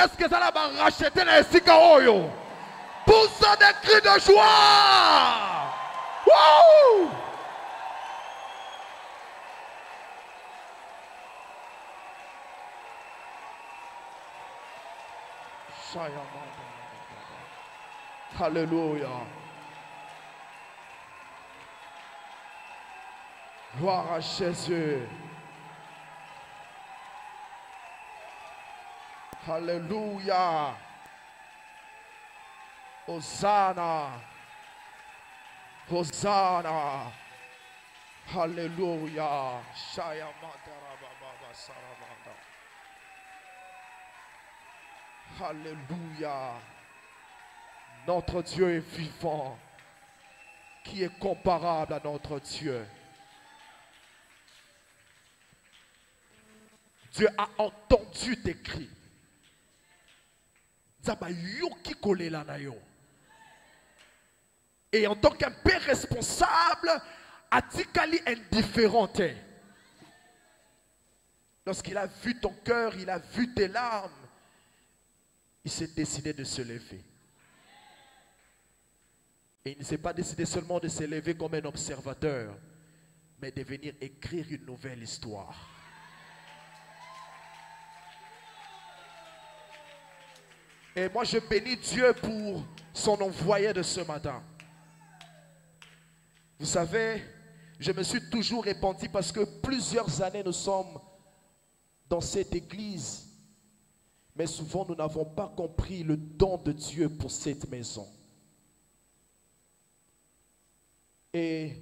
Est-ce que ça va racheter les Sikaoyo? Pousse des cris de joie! Wouh! Alléluia. Gloire à Jésus. Alléluia. Hosanna. Hosanna. Alléluia. Alléluia. Notre Dieu est vivant. Qui est comparable à notre Dieu? Dieu a entendu tes cris. Et en tant qu'un père responsable, Atikali indifférent. Lorsqu'il a vu ton cœur, il a vu tes larmes, il s'est décidé de se lever. Et il ne s'est pas décidé seulement de se lever comme un observateur, mais de venir écrire une nouvelle histoire. Et moi je bénis Dieu pour son envoyé de ce matin. Vous savez, je me suis toujours répandu parce que plusieurs années nous sommes dans cette église. Mais souvent nous n'avons pas compris le don de Dieu pour cette maison. Et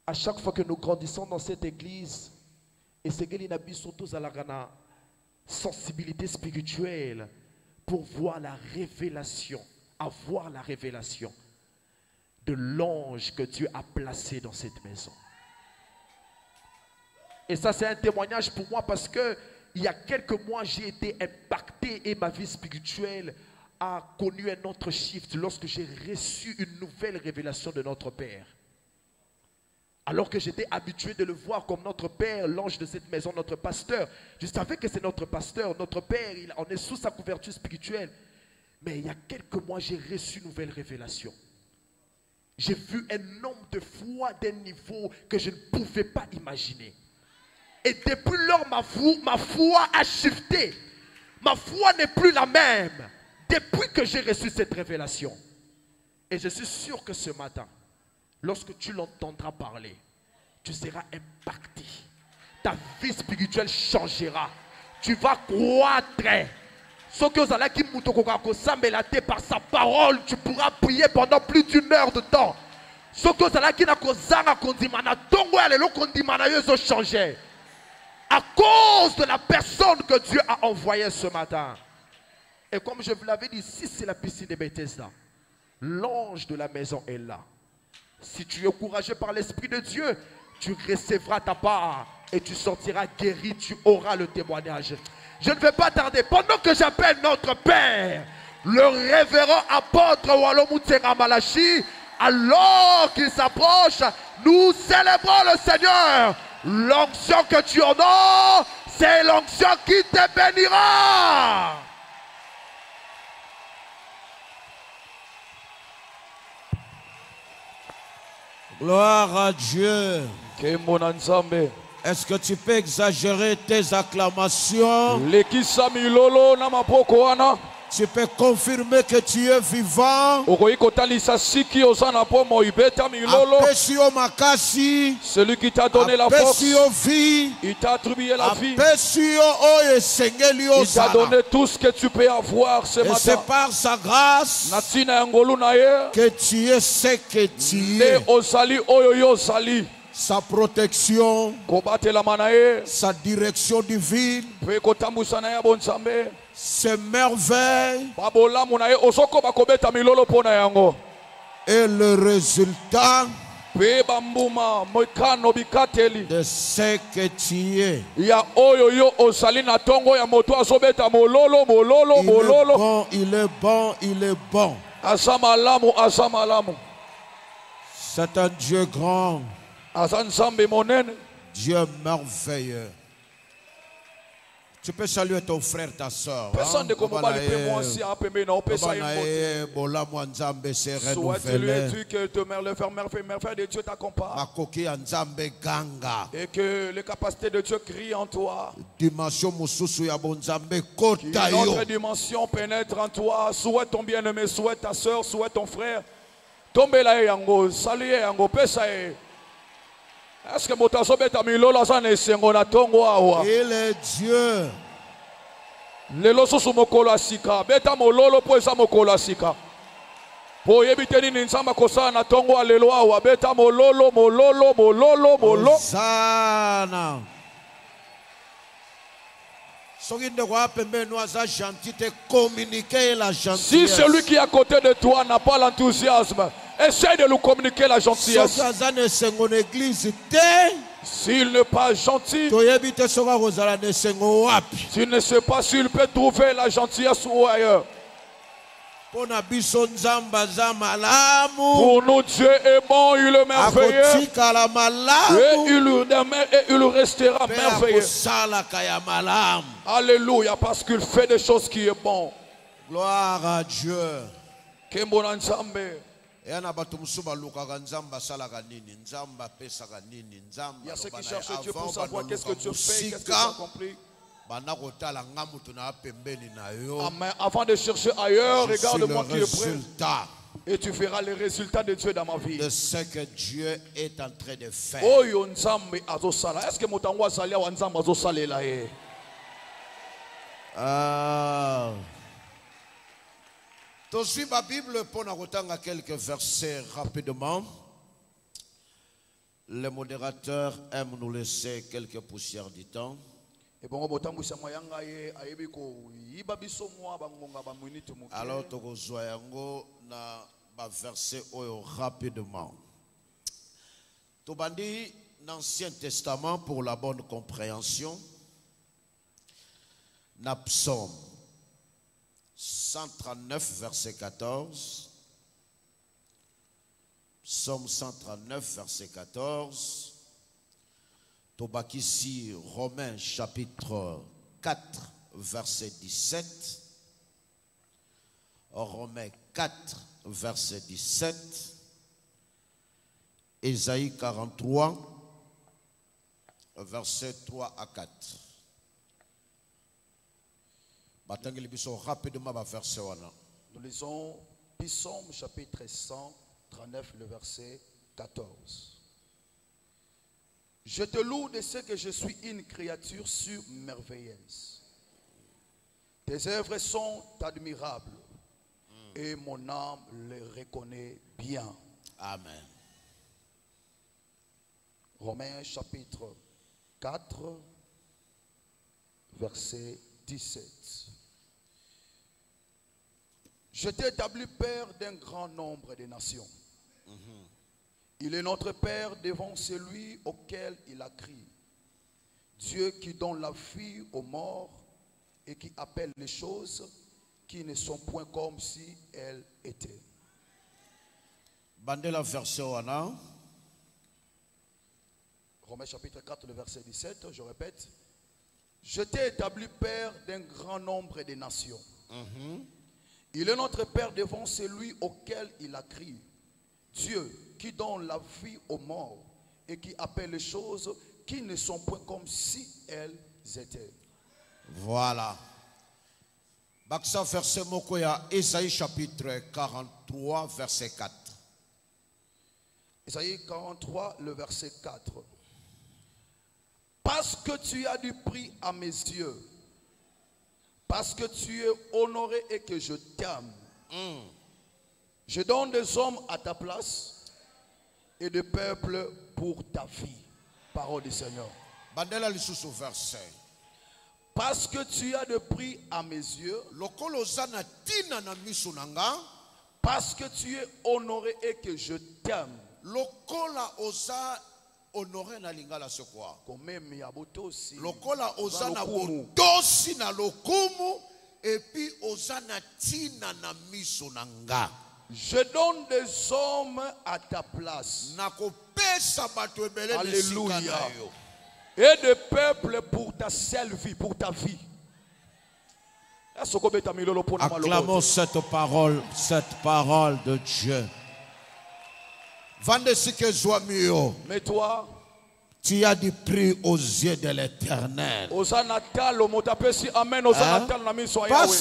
à chaque fois que nous grandissons dans cette église, et c'est qu'il y a surtout à la sensibilité spirituelle pour voir la révélation, avoir la révélation de l'ange que Dieu a placé dans cette maison. Et ça c'est un témoignage pour moi parce que il y a quelques mois j'ai été impacté et ma vie spirituelle a connu un autre shift lorsque j'ai reçu une nouvelle révélation de notre Père. Alors que j'étais habitué de le voir comme notre Père, l'ange de cette maison, notre pasteur. Je savais que c'est notre pasteur, notre Père, on est sous sa couverture spirituelle. Mais il y a quelques mois, j'ai reçu une nouvelle révélation. J'ai vu un homme de foi d'un niveau que je ne pouvais pas imaginer. Et depuis lors, ma foi a shifté. Ma foi n'est plus la même. Depuis que j'ai reçu cette révélation. Et je suis sûr que ce matin, lorsque tu l'entendras parler, tu seras impacté. Ta vie spirituelle changera. Tu vas croître. Ce que vous allez qui par sa parole, tu pourras prier pendant plus d'1 heure de temps. Ce que vous allez qui n'a changer. À cause de la personne que Dieu a envoyée ce matin. Et comme je vous l'avais dit, ici c'est la piscine de Bethesda. L'ange de la maison est là. Si tu es encouragé par l'Esprit de Dieu, tu recevras ta part et tu sortiras guéri, tu auras le témoignage. Je ne vais pas tarder. Pendant que j'appelle notre Père, le révérend apôtre Walomoutsera Malachi, alors qu'il s'approche, nous célébrons le Seigneur. L'onction que tu honores, c'est l'onction qui te bénira. Gloire à Dieu. Est-ce que tu peux exagérer tes acclamations? Tu peux confirmer que tu es vivant. Celui qui t'a donné la force, il t'a attribué la vie. Il t'a donné tout ce que tu peux avoir ce matin. C'est par sa grâce que tu es ce que tu es. Sa protection, sa direction divine, ses merveilles et le résultat de ce que tu es. Il est bon, il est bon. C'est un Dieu grand. Dieu merveilleux. Tu peux saluer ton frère, ta soeur. Personne ne comprend pas le moi aussi à Pembe, non, Souhaite-lui que te merveille de Dieu t'accompagne. Et que les capacités de Dieu crient en toi. Qu'une autre dimension pénètre en toi. Souhaite ton bien-aimé, souhaite ta soeur, souhaite ton frère. Tombe là, yango, saluez yango, pesae. Est-ce que il est Dieu. Lelo susu mokolo asika beta mololo po eza mokolo asika po yebite nini nzamba kosala na tongo alelo awa beta mololo Sana. Si celui qui est à côté de toi n'a pas l'enthousiasme, essaye de lui communiquer la gentillesse. S'il n'est pas gentil, tu ne sais pas s'il peut trouver la gentillesse ou ailleurs. Pour nous, Dieu est bon, il est merveilleux. Et il restera merveilleux. Alléluia, parce qu'il fait des choses qui sont bonnes. Gloire à Dieu. Il y a ceux qui cherchent Dieu pour savoir qu'est-ce que Dieu fait, qu'est-ce que tu as accompli. Avant de chercher ailleurs, regarde-moi qui est prêt. Et tu verras les résultats de Dieu dans ma vie. De ce que Dieu est en train de faire. Est-ce que tu suis ma Bible pour nous quelques versets rapidement. Les modérateurs aiment nous laisser quelques poussières du temps. Alors, tu na verset rapidement. Tu bandis l'Ancien Testament pour la bonne compréhension. Na Psaume 139, verset 14. Psaume 139, verset 14. Tobakissi, Romains chapitre 4, verset 17. Romains 4, verset 17. Ésaïe 43, verset 3 à 4. Nous lisons Psaume chapitre 139, le verset 14. Je te loue de ce que je suis une créature surmerveilleuse. Tes œuvres sont admirables et mon âme les reconnaît bien. Amen. Romains chapitre 4, verset 17. Je t'ai établi père d'un grand nombre de nations. Il est notre Père devant celui auquel il a crié. Dieu qui donne la vie aux morts et qui appelle les choses qui ne sont point comme si elles étaient. Bandela verset wana. Romains chapitre 4, le verset 17, je répète. Je t'ai établi Père d'un grand nombre de nations. Il est notre Père devant celui auquel il a crié. Dieu qui donne la vie aux morts et qui appelle les choses qui ne sont point comme si elles étaient. Voilà. Baksa verset mokoya Ésaïe chapitre 43 verset 4. Ésaïe 43 le verset 4. Parce que tu as du prix à mes yeux, parce que tu es honoré et que je t'aime, je donne des hommes à ta place et des peuples pour ta vie. Parole du Seigneur. Bandela lisusu verset. Parce que tu as de prix à mes yeux, parce que tu es honoré et que je t'aime. Lokola oza honoré na lingala se quoi? Lokola oza na botosi na lokumu et puis oza na tina na miso nanga. Je donne des hommes à ta place. Alléluia. Et des peuples pour ta seule vie, pour ta vie. Acclamons cette parole de Dieu. Mais toi, tu as du prix aux yeux de l'Éternel. Parce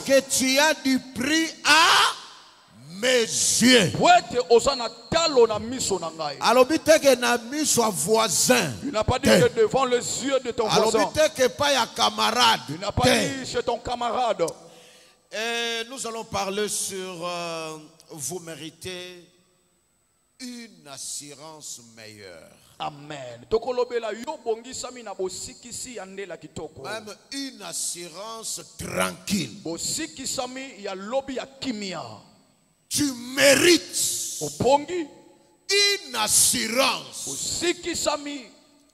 que tu as du prix à mes yeux. Alors, que n'ami soit voisin. Il n'a pas dit que devant les yeux de ton voisin. Alors, que pas un camarade. Il n'a pas dit chez ton camarade. Et nous allons parler sur vous méritez une assurance meilleure. Amen. Même une assurance tranquille. Tu mérites une assurance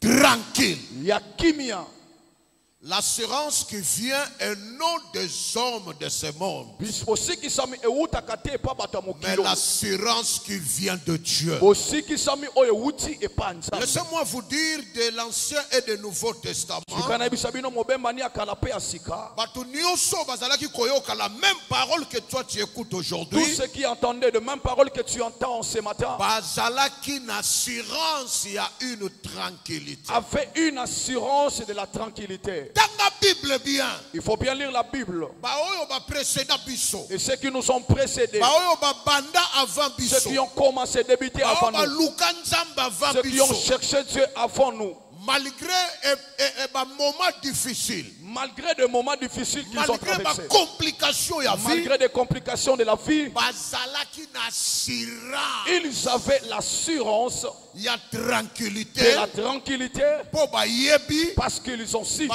tranquille. L'assurance qui vient est non des hommes de ce monde, mais l'assurance qui vient de Dieu. Laissez-moi vous dire de l'Ancien et du Nouveau Testament. La même parole que toi tu écoutes aujourd'hui. Tous ceux qui entendaient de même parole que tu entends ce matin. Une assurance, il y a une tranquillité. Avait une assurance de la tranquillité. Bible bien. Il faut bien lire la Bible. Et ceux qui nous ont précédés, ceux qui ont commencé à débuter avant nous, ceux qui ont cherché Dieu avant nous, malgré un moment difficile, malgré des moments difficiles qu'ils ont traversés, malgré des complications de la vie, ils avaient l'assurance de la tranquillité parce qu'ils ont su.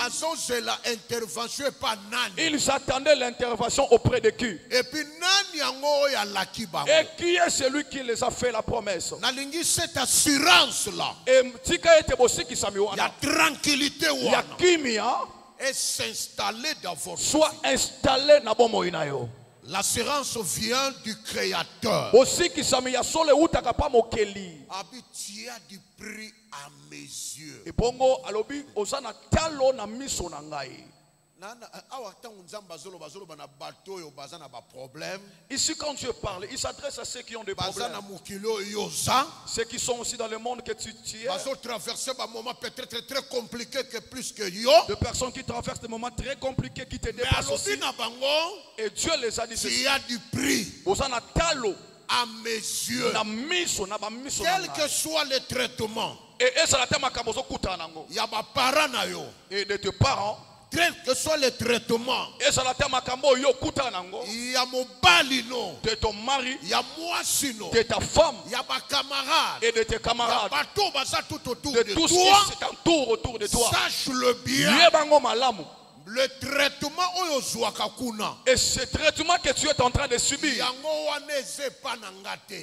Ils attendaient l'intervention auprès de qui? Et qui est celui qui les a fait la promesse? Cette assurance-là, la tranquillité, et s'installer dans votre vie. Soit installé dans bon moyen. L'assurance vient du Créateur. Aussi qui s'amène à sole ou takapa mokeli. Tu as du prix à mes yeux. Et bongo alobi osana talo na miso na ngai. Ici quand Dieu parle, il s'adresse à ceux qui ont des problèmes. Ceux qui sont aussi dans le monde que tu es. De personnes qui traversent des moments très compliqués qui te dépassent aussi. Et Dieu les a dit ceci. Il y a du prix à mes yeux. Quel que soit le traitement. Et il y a des parents. Et de tes parents. Quel que soit le traitement, il y a mon balino, de ton mari, il y a moi sino, de ta femme, il y a ma camarade, et de tes camarades, tout autour de de tous toi. Qui s'entourent autour de toi. Sache-le bien. Le traitement, et ce traitement que tu es en train de subir,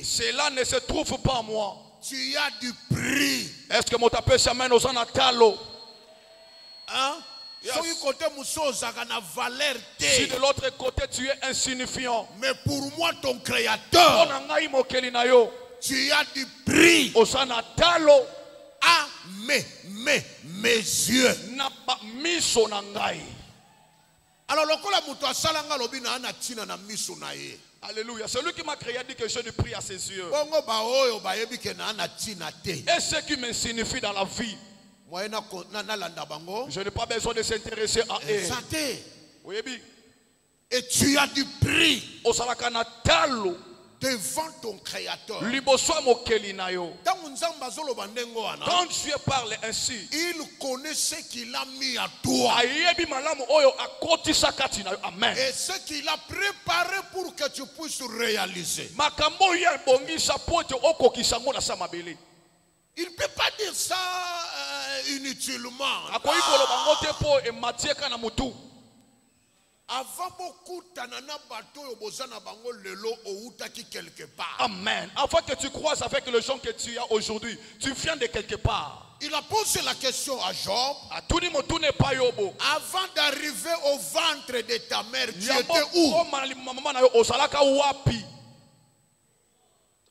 cela ne se trouve pas en moi. Tu as du prix. Est-ce que mon tapé s'amène aux anatalo? Hein? Yes. Si de l'autre côté tu es insignifiant, mais pour moi ton Créateur, tu as du prix à mes yeux. Alors alléluia. Celui qui m'a créé dit que j'ai du prix à ses yeux. Et ceux qui m'insignifient dans la vie, je n'ai pas besoin de s'intéresser à eux. Et tu as du prix devant ton Créateur. Quand Dieu parle ainsi, il connaît ce qu'il a mis à toi. Amen. Et ce qu'il a préparé pour que tu puisses réaliser. Il ne peut pas dire ça inutilement. Avant beaucoup tanana bateau yobozana bango lelo outaki quelque part. Amen. Avant que tu croises avec les gens que tu as aujourd'hui, tu viens de quelque part. Il a posé la question à Job. Avant d'arriver au ventre de ta mère, tu étais où?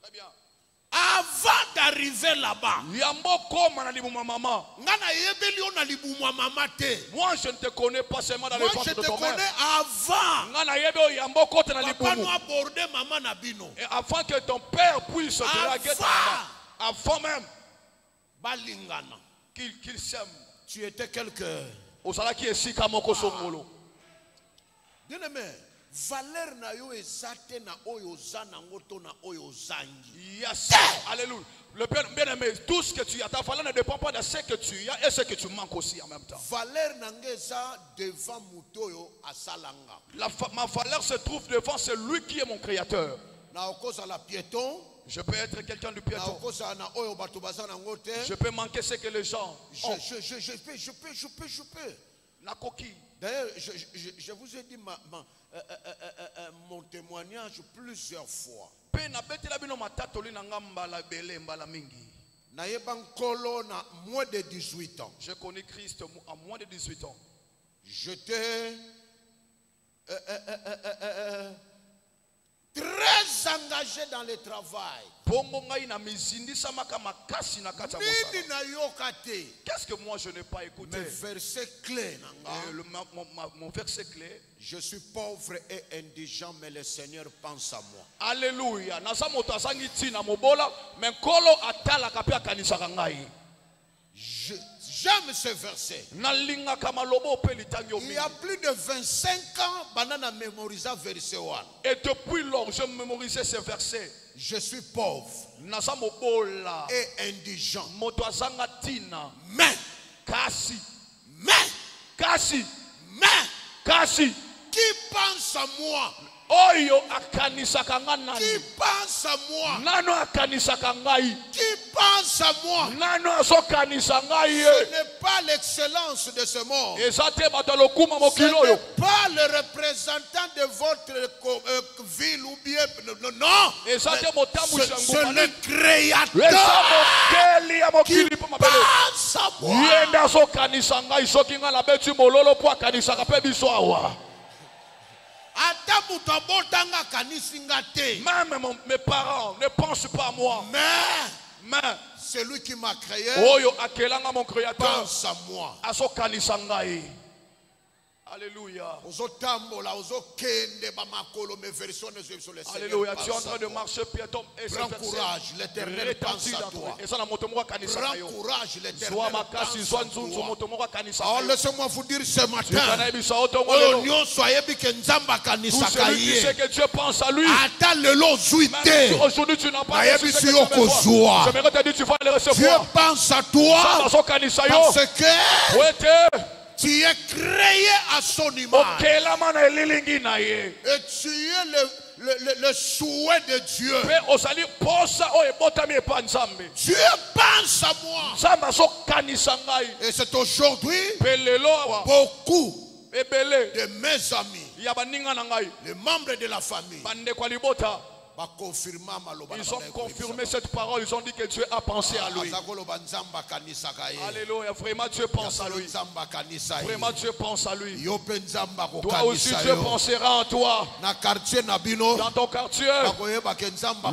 Très bien. Avant d'arriver là-bas, Yambo koma na libuma mama. ngana yebeli ona libuma mama te. Moi je ne te connais pas seulement dans le Moi ventre je de te ton connais mère. avant. Ngana yebe yambo kote na Papa libumu. nous aborder maman na bino. Et avant que ton père puisse te draguer ta maman, avant même Balingana. qu'il s'aime, Tu étais quelqu'un. osala ki esika moko songolo. Bien aimé, valeur na yo ezate na oyo zana ngoto na oyo zangi. Yes. Alléluia. Le bien-aimé, tout ce que tu as, ta valeur ne dépend pas de ce que tu as et ce que tu manques aussi en même temps. Valeur nangeza devant mutoyo asalanga. Ma valeur se trouve devant celui qui est mon créateur. Na okoza la piéton. Je peux être quelqu'un du piéton. Je peux manquer ce que les gens ont. Je peux. La coquille. D'ailleurs, je vous ai dit mon témoignage plusieurs fois. Moins de 18 ans. Je connais Christ à moins de 18 ans. J'étais très engagé dans le travail. Qu'est-ce que moi je n'ai pas écouté? Mes versets clés. Mon verset clé. Je suis pauvre et indigent, mais le Seigneur pense à moi. Alléluia. J'aime ce verset. Il y a plus de 25 ans, Banana mémorisa verset 1. Et depuis lors, je mémorisais ce verset. Je suis pauvre et indigent. Mais, qui pense à moi? Oyo akanisaka nani? Qui pense à moi? Nano akanisaka ngai? Qui pense à moi? Nano azokanisa ngai? Ce n'est pas l'excellence de ce monde. Ezate batalokuma mokilo Ce yo. n'est pas le représentant de votre ville ou bien non. Ezate motambu C'est shanguma. le créateur qui pense à moi. Yenda azokanisa ngai soki nga na beti mololo po akanisaka pe biso awa. Même mes parents ne pensent pas à moi. Mais celui qui m'a créé mon créateur pense à moi. Alléluia. Alléluia. Tu es en train de marcher piéton et prends courage, l'Éternel pense à toi. Prends courage, l'Éternel pense à toi. Oh, laissez-moi vous dire ce matin. Tout celui qui sait que Dieu pense à lui. Même aujourd'hui tu n'as pas reçu ce que tu veux voir. J'aimerais te dire tu vas le recevoir. Dieu pense à toi parce que tu es créé à son image. Et tu es le souhait de Dieu. Dieu pense à moi. Et c'est aujourd'hui beaucoup de mes amis, les membres de la famille, ils ont confirmé cette parole. Ils ont dit que Dieu a pensé à lui. Alléluia. Vraiment Dieu pense à lui. Vraiment Dieu pense à lui. Toi aussi Dieu pensera en toi. Dans ton quartier,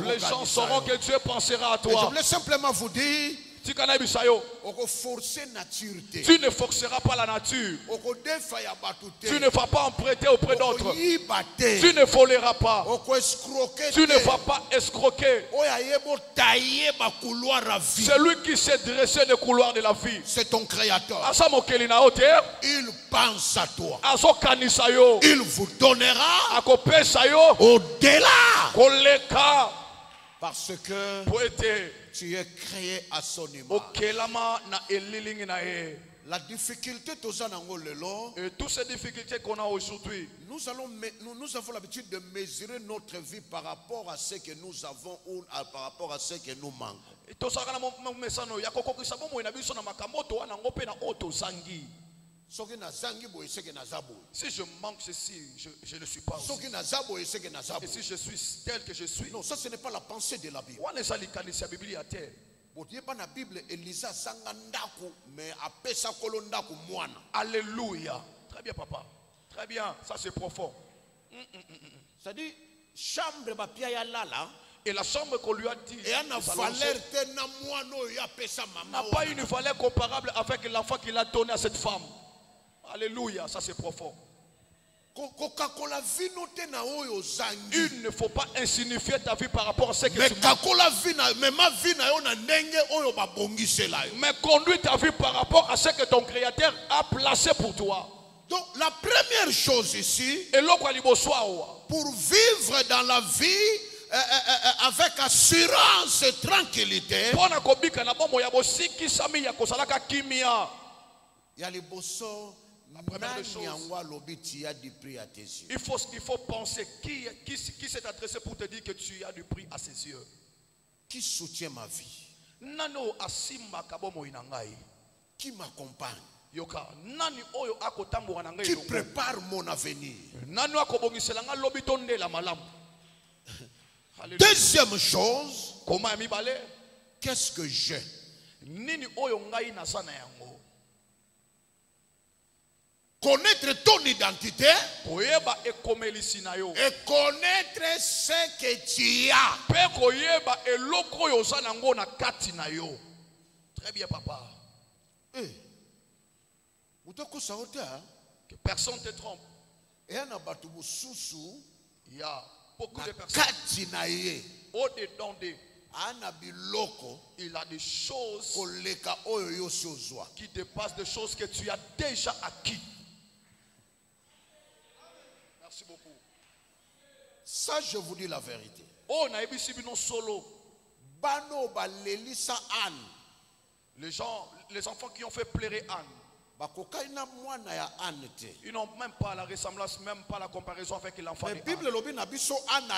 les gens sauront que Dieu pensera à toi. Je voulais simplement vous dire, tu ne forceras pas la nature. Tu ne vas pas emprunter auprès d'autres. Tu ne voleras pas. Tu ne vas pas escroquer. Celui qui s'est dressé le couloir de la vie, c'est ton créateur. Il pense à toi. Il vous donnera au-delà. Parce que tu es créé à son image. La difficulté et toutes ces difficultés qu'on a aujourd'hui, nous avons l'habitude de mesurer notre vie par rapport à ce que nous avons ou par rapport à ce que nous manquons. Si je manque ceci, je ne suis pas aussi. Et si je suis tel que je suis, non, ça ce n'est pas la pensée de la Bible. Alléluia. Très bien, papa. Très bien. Ça, c'est profond. C'est-à-dire, chambre bapia ya lala. Et la chambre qu'on lui a dit n'a pas une valeur comparable avec l'enfant qu'il a donné à cette femme. Alléluia, ça c'est profond. Il ne faut pas insignifier ta vie par rapport à ce que tu mais conduis ta vie par rapport à ce que ton Créateur a placé pour toi. Donc la première chose ici, pour vivre dans la vie avec assurance et tranquillité, il y a les bossons. La première des choses, il faut penser qui s'est adressé pour te dire que tu as du prix à ses yeux. Qui soutient ma vie? Qui m'accompagne? Qui prépare mon avenir? Deuxième chose, qu'est-ce que j'ai? Connaître ton identité et connaître ce que tu as. Très bien, papa. Que personne ne te trompe. Il y a beaucoup de personnes. Au-dedans d'eux, il a des choses qui dépassent des choses que tu as déjà acquis. Merci beaucoup. Ça, je vous dis la vérité. Les enfants qui ont fait pleurer Anne, ils n'ont même pas la ressemblance, même pas la comparaison avec l'enfant de Anne.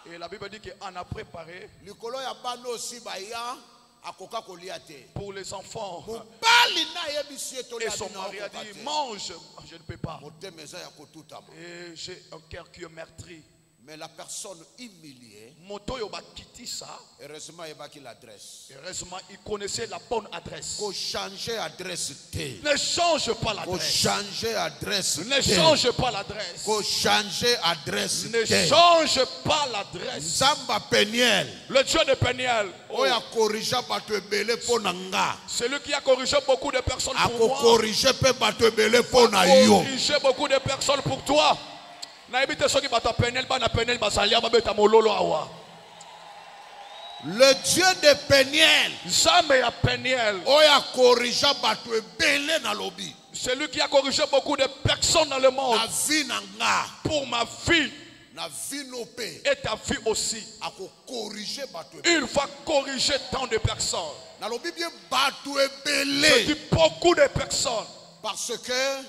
Et la Bible dit qu'Anne a préparé pour les enfants. Et son mari a dit, mange. Je ne peux pas. Et j'ai un cœur qui est meurtri. Mais la personne humiliée, heureusement, il connaissait la bonne adresse. Ne change pas l'adresse. Ne change pas l'adresse. Ne change pas l'adresse. Le Dieu de Peniel. Celui qui a corrigé beaucoup de personnes pour moi. Corriger beaucoup de personnes pour toi. Le Dieu de Peniel, celui qui a corrigé beaucoup de personnes dans le monde pour ma vie et ta vie aussi, il va corriger tant de personnes. Je dis beaucoup de personnes parce que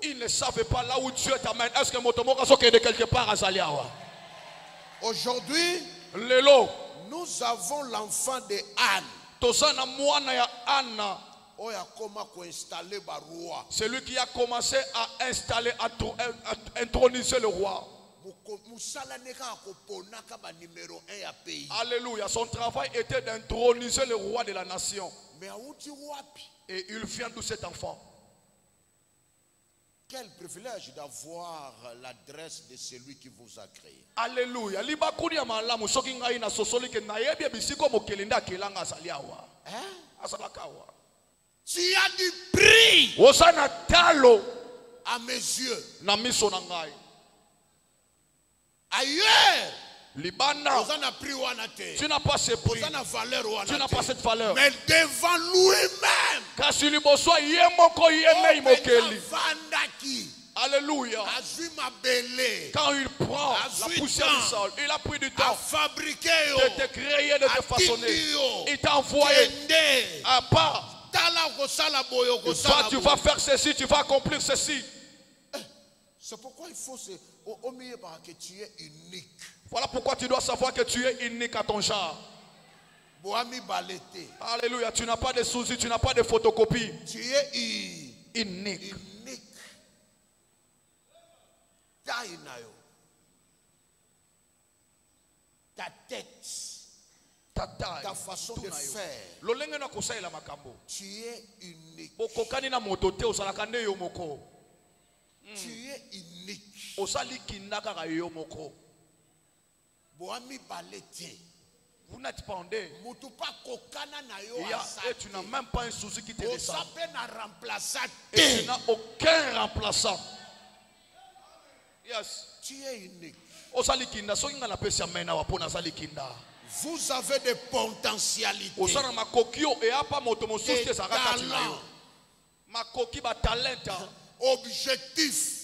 ils ne savaient pas là où Dieu t'amène. Est-ce que Motomoko est de quelque part à Zaliawa? Aujourd'hui, nous avons l'enfant de Anne. Celui qui a commencé à installer, à introniser le roi. Alléluia. Son travail était d'introniser le roi de la nation. Et il vient de cet enfant. Quel privilège d'avoir l'adresse de celui qui vous a créé. Alléluia. Tu as du prix à mes yeux. Ailleurs, tu n'as pas ce prix. Tu n'as pas cette valeur. Mais devant lui-même, alléluia. Quand il prend la poussière du sol, il a pris du temps de te créer, de te façonner. Il t'a envoyé à part. Tu vas faire ceci, tu vas accomplir ceci. C'est pourquoi il faut que tu es unique. Voilà pourquoi tu dois savoir que tu es unique à ton genre. Alléluia. Tu n'as pas de soucis, tu n'as pas de photocopie. Tu es unique. Ta tête, ta taille, ta façon de faire. Tu es unique. Tu es unique. Osali kinda kaka yo moko. Boami balete. Vous n'êtes pas en dé. Et tu n'as même pas un souci qui te descend. Et tu n'as aucun remplaçant. Yes. Tu es unique. Vous avez des potentialités. Des talents. Objectifs.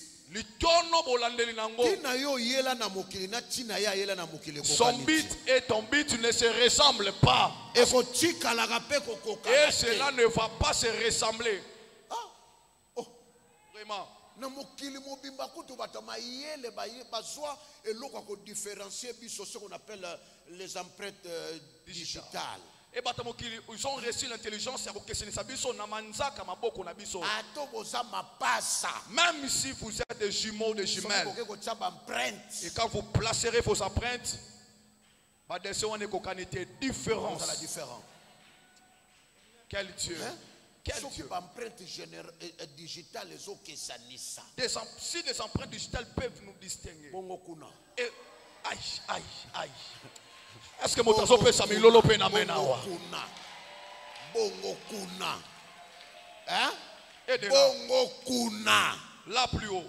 Son but et ton but ne se ressemblent pas. Et cela ne va pas se ressembler. Vraiment. Ce qu'on appelle les empreintes digitales. Ils ont reçu l'intelligence. Même si vous êtes des jumeaux, des jumelles, et quand vous placerez vos empreintes, on est différents. Quel Dieu! Quel Dieu! Si les empreintes digitales peuvent nous distinguer. Et, aïe, aïe, aïe. Est-ce que Motazo peut s'améliorer au Pénamenawa? Bongokuna. Hein? Bongokuna. Là plus haut.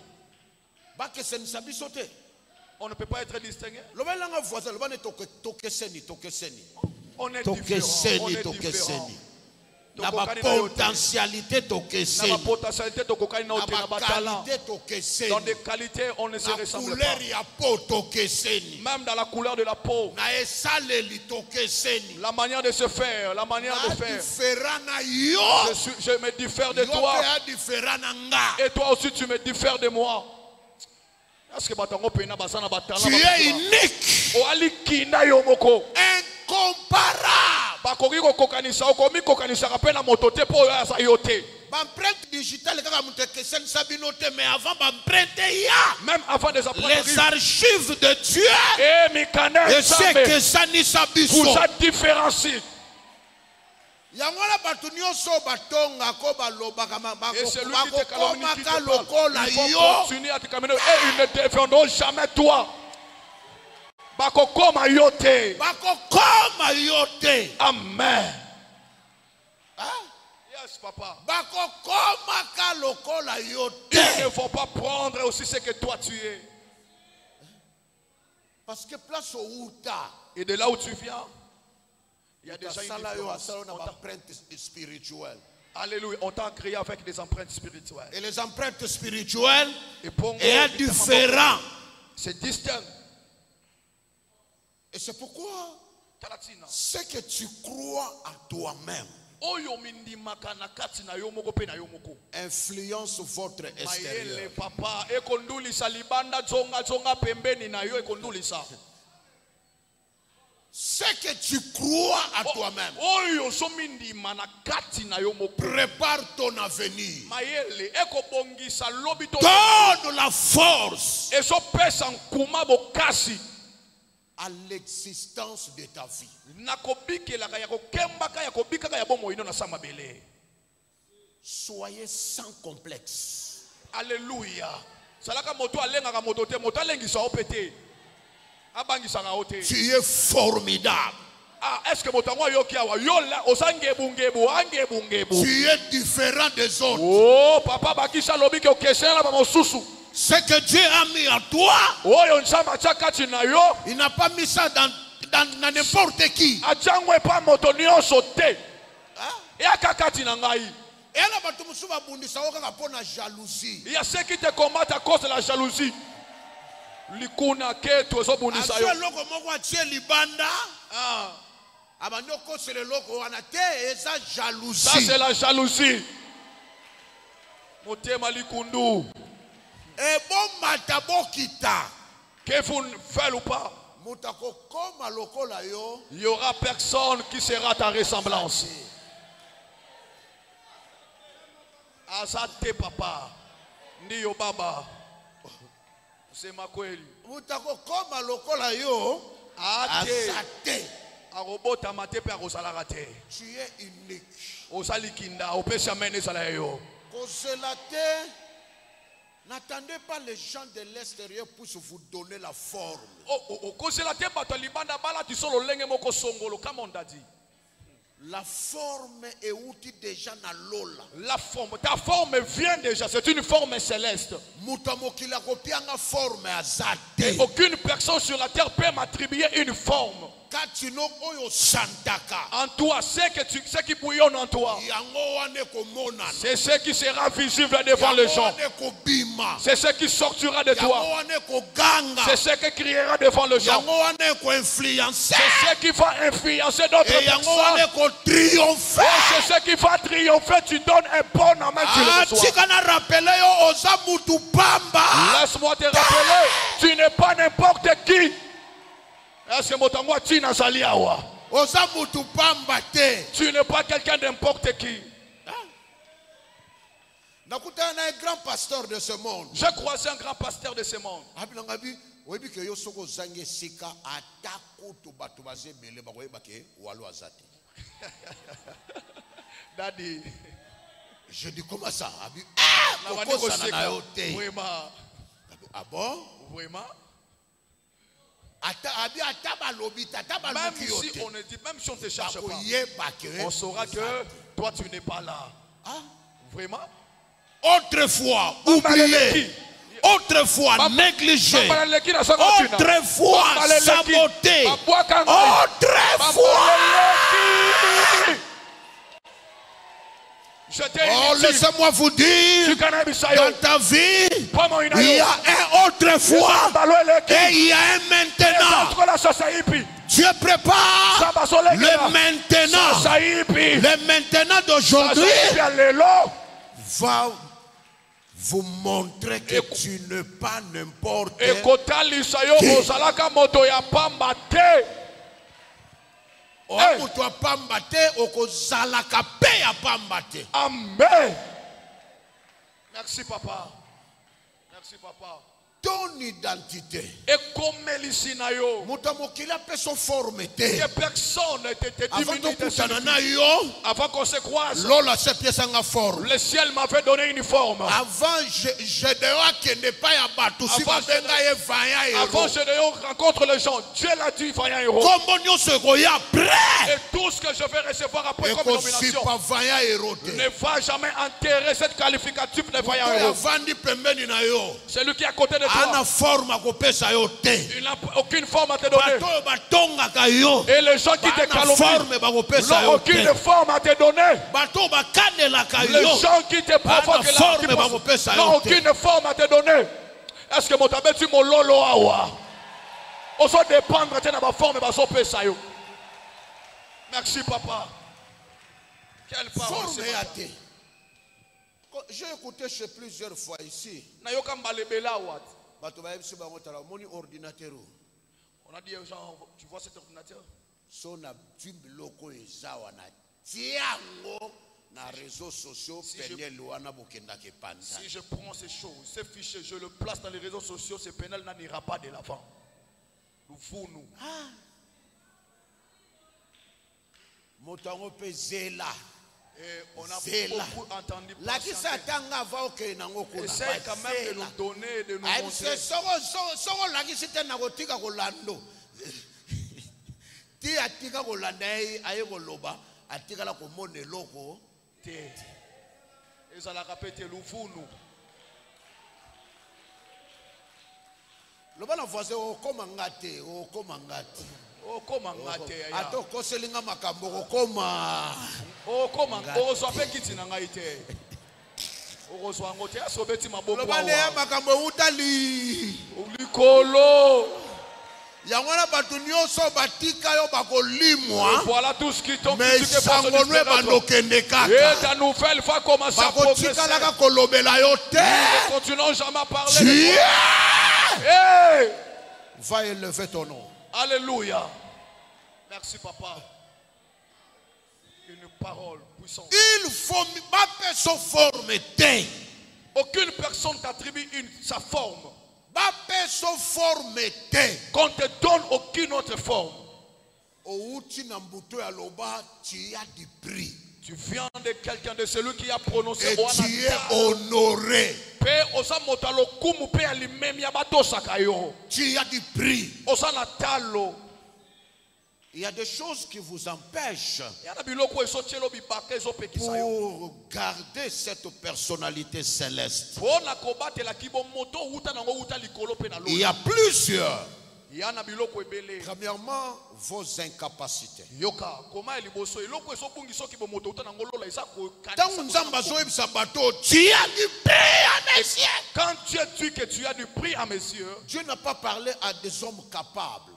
On ne peut pas être distingué. On est différent. La potentialité tokeseni. La potentialité tokokani na talent. Dans des qualités on ne se ressemble pas. Même dans la couleur de la peau. La manière de se faire, la manière de faire. Je me diffère de toi. Et toi aussi tu me diffères de moi. Est-ce que tu es unique. Incomparable. Même avant des les archives de Dieu et c'est que ça vous êtes différenciés. Et celui qui te calomnie, qui te parle, il faut continuer à te calomnier et ils ne deviendront jamais toi. Amen. Yes, papa. Il ne faut pas prendre aussi ce que toi tu es. Parce que place au et de là où tu viens, il y a déjà une empreinte spirituelle. Alléluia. On t'a créé avec des empreintes spirituelles. Et les empreintes spirituelles est différent. C'est distinct. Et c'est pourquoi ce que tu crois à toi-même influence votre extérieur. Ce que tu crois à toi-même prépare ton avenir. Donne la force à l'existence de ta vie. Soyez sans complexe. Alléluia. Tu es formidable. Est-ce que tu es différent des autres. Oh, papa, ce que Dieu a mis en toi, il n'a pas mis ça dans n'importe qui. Et il y a ceux qui te combattent à cause de la jalousie. Ça c'est la jalousie. Et bon matabokita. Que vous ne faites ou pas, il y aura personne qui sera ta ressemblance. Azate papa, ndiyo baba, sema kweli. Mutakokoma lokola yo, azate. Arobota mate pe arosalaka te. Tu es unique. Osalikinda, opesa mene sala yo. Koselate. N'attendez pas les gens de l'extérieur pour vous donner la forme. La forme est outil déjà dans l'ola. La forme, ta forme vient déjà, c'est une forme céleste. Et aucune personne sur la terre peut m'attribuer une forme. En toi, ce qui bouillonne en toi, c'est ce qui sera visible devant les gens. C'est ce qui sortira de toi. C'est ce qui criera devant les gens. C'est ce qui va influencer d'autres personnes. C'est ce qui va triompher. Tu donnes un bon en main, tu le reçois. Laisse-moi te rappeler, tu n'es pas n'importe qui. Tu n'es pas quelqu'un n'importe qui. Un grand pasteur de ce monde. J'ai croisé un grand pasteur de ce monde. Daddy, je dis comment ça? Ah bon? Vraiment? Même si on ne te cherche pas, on saura que toi tu n'es pas là. Vraiment? Autrefois, oublié. Autrefois, négligé. Autrefois, saboté. Autrefois. Oh, laissez-moi vous dire, dans ta vie, il y a un autrefois et il y a un maintenant. Dieu prépare le maintenant. Le maintenant d'aujourd'hui va vous montrer que tu n'es pas n'importe qui. Amen. Merci papa. Merci papa. Ton identité. Et comme Melisinayo. Que personne n'était diminué. Avant qu'on se croise. Le ciel m'avait donné une forme. Avant Gédéon rencontre les gens. Dieu l'a dit, vaillant héros. Et tout ce que je vais recevoir après comme nomination ne va jamais enterrer cette qualificatif de vaillant héros. C'est lui qui est à côté de toi. Il n'a aucune forme à te donner. Et les gens qui te calomnient n'ont aucune forme à te donner. Les gens qui te provoquent n'ont aucune forme à te donner. Est-ce que mon tabet tu mon lolo awa? On doit dépendre de ma forme et ma sope. Merci papa. Quelle parole c'est. J'ai écouté chez plusieurs fois ici. On a dit aux gens, tu vois cet ordinateur? Si je prends ces choses, ces fichiers, je le place dans les réseaux sociaux, ce pénal n'ira pas de l'avant. Nous. Et on a beaucoup entendu essaye quand même de nous donner, de nous montrer. Oh, comment ngate ya. Atoko selinga makambo okoma. Oh, comment ozo apekiti na ngaite. Ozo angote asobeti maboko. Lobane ya makambo utali. Ulikolo. Yangona batu nyonso batika yo bakolimwa. Voilà tout ce qui tombe. Mais sangonwe bandokende kaka. Et ta nouvelle va commencer à progresser. Bakotika laka kolobela yo te. Nous continuons jamais à parler. Hey! Va élever ton nom. Alléluia. Merci papa. Une parole puissante. Il faut pas se former. Aucune personne t'attribue sa forme. Qu'on te donne aucune autre forme. Tu viens de quelqu'un, de celui qui a prononcé. Et tu es honoré. Tu as du prix. Il y a des choses qui vous empêchent pour garder cette personnalité céleste. Il y a plusieurs. Premièrement, vos incapacités. Quand Dieu dit que tu as du prix à mes yeux, Dieu n'a pas parlé à des hommes capables.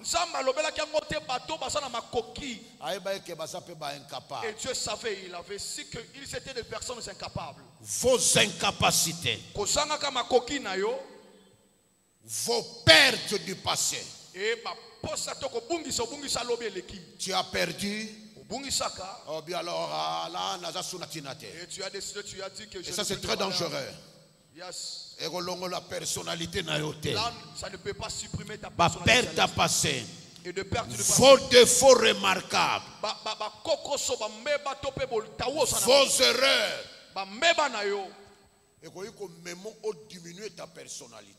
Et Dieu savait, il avait su qu'ils étaient des personnes incapables. Vos incapacités, vos pertes du passé. Tu as perdu. Oh bien alors là, et tu as décidé, tu as dit que et ça c'est très dangereux. Yes. Et la personnalité là, ça ne peut pas supprimer ta personnalité. Ta passé. Et de perdre vos défauts remarquables. Vos erreurs.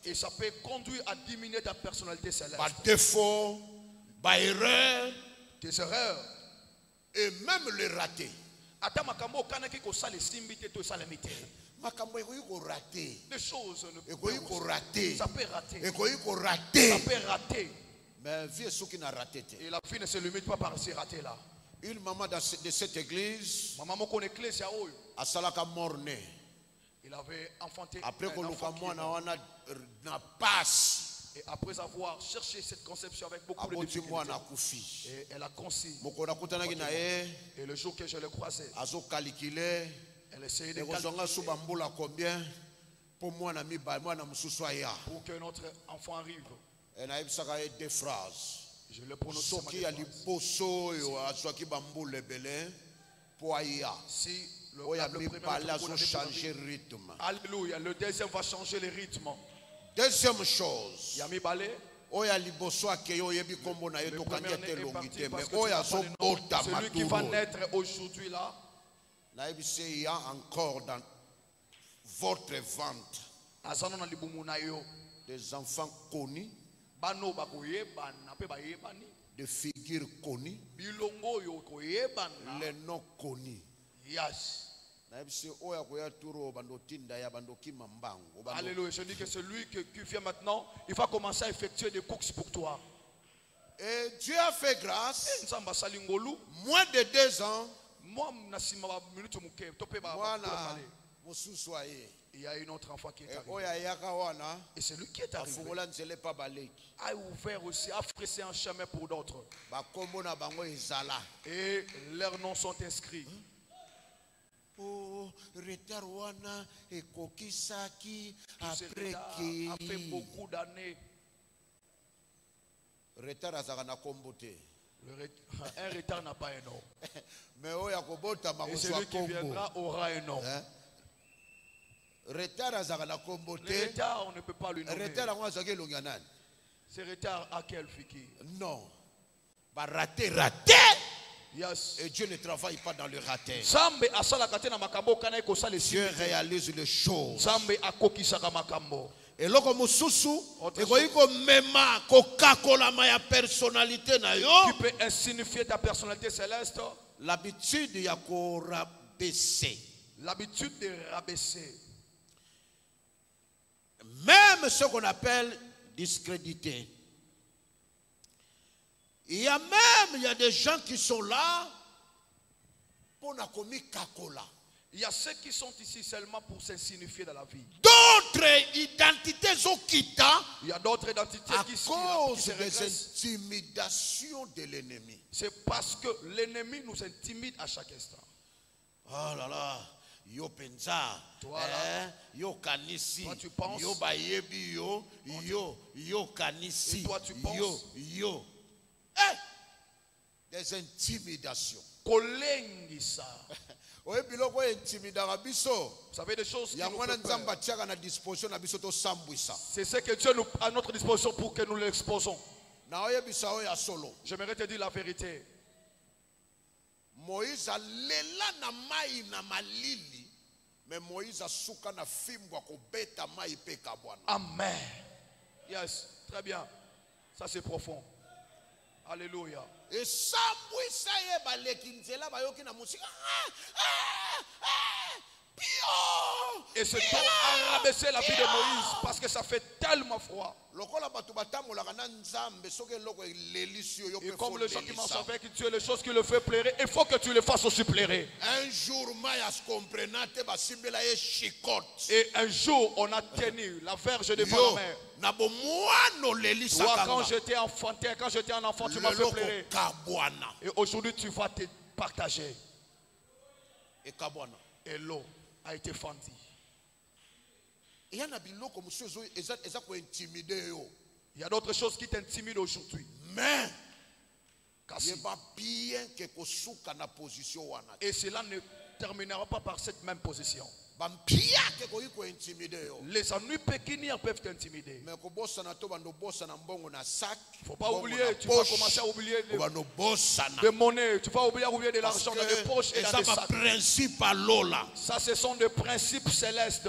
Et ça peut conduire à diminuer ta personnalité céleste. Par défaut, par erreur, tes erreurs et même les ratés. Les choses ne peuvent rater. Ça peut rater. Ça peut rater. Mais vie ceux qui n'a raté. Et la vie ne se limite pas par ces ratés là. Une maman de cette église a salaka morné. Il avait enfanté après un enfant et après avoir cherché cette conception avec beaucoup de difficultés, et elle a conçu. Et le jour que je l'ai croisé, elle essayait de calculer combien pour que notre enfant arrive. Elle a eu deux phrases. Je le prononce. Si le premier changer rythme. Alléluia. Le deuxième va changer le rythme. Deuxième chose. Yami balé. Celui qui va naître aujourd'hui là. Il y a encore dans votre ventre des enfants connus, des figures connues, les noms connus. Yes. Alléluia. Je dis que celui qui vient maintenant, il va commencer à effectuer des courses pour toi. Et Dieu a fait grâce. Moins de 2 ans. Il y a une autre enfant qui est arrivée. Et celui qui est arrivé a ouvert aussi, a frissé un chemin pour d'autres. Et leurs noms sont inscrits. Oh, retard wana et kokisaki après qui a fait beaucoup d'années. Retard azakana kombote. Un retard n'a pas un nom. Mais et celui qui viendra aura un nom. Retard azakana kombote. Le retard, on ne peut pas lui nommer. Retard longanan. C'est retard à quel fiki? Non. Raté. Yes. Et Dieu ne travaille pas dans le raté. Dieu réalise les choses. Et loko mususu ekoiko mema kokakola ma personnalité na yo qui peut insignifier ta personnalité céleste. L'habitude ya ko rabaisser. L'habitude de rabaisser. Même ce qu'on appelle discréditer. Il y a des gens qui sont là pour na komi kakola. Il y a ceux qui sont ici seulement pour s'insignifier dans la vie. D'autres identités sont quittées. Il y a d'autres identités qui sont à cause des intimidations de l'ennemi. C'est parce que l'ennemi nous intimide à chaque instant. Oh là là, yo penza, yo kanisi, toi tu penses, yo bayebi yo kanisi, et toi tu penses, yo. Des intimidations. Kolengisa. Vous savez des choses qui nous font peur. C'est ce que Dieu nous a à notre disposition pour que nous l'exposons. J'aimerais te dire la vérité. Moïse alela na mai na malili, mais Moïse asuka na fimbwa ko beta mai pe kabwana. Amen. Yes, très bien. Ça c'est profond. Alléluia. Et sambwi saye baleki nzela bayoki na musika. Et ce temps a rabaissé la vie de Moïse parce que ça fait tellement froid. Et comme le châtiment savait que tu es les choses qui le fait pleurer, il faut que tu le fasses aussi pleurer. Et un jour, on a tenu la verge devant la mer. Quand j'étais enfantin, quand j'étais un enfant, tu m'as fait pleurer. Et aujourd'hui, tu vas te partager. Et l'eau a été fendue. Il y a d'autres choses qui t'intimident aujourd'hui. Mais et cela ne terminera pas par cette même position. Les ennuis pékiniens peuvent t'intimider. Il ne faut pas oublier, tu vas commencer à oublier de monnaie, tu vas oublier de l'argent dans les poches et dans les sacs. Ça, ce sont des principes célestes.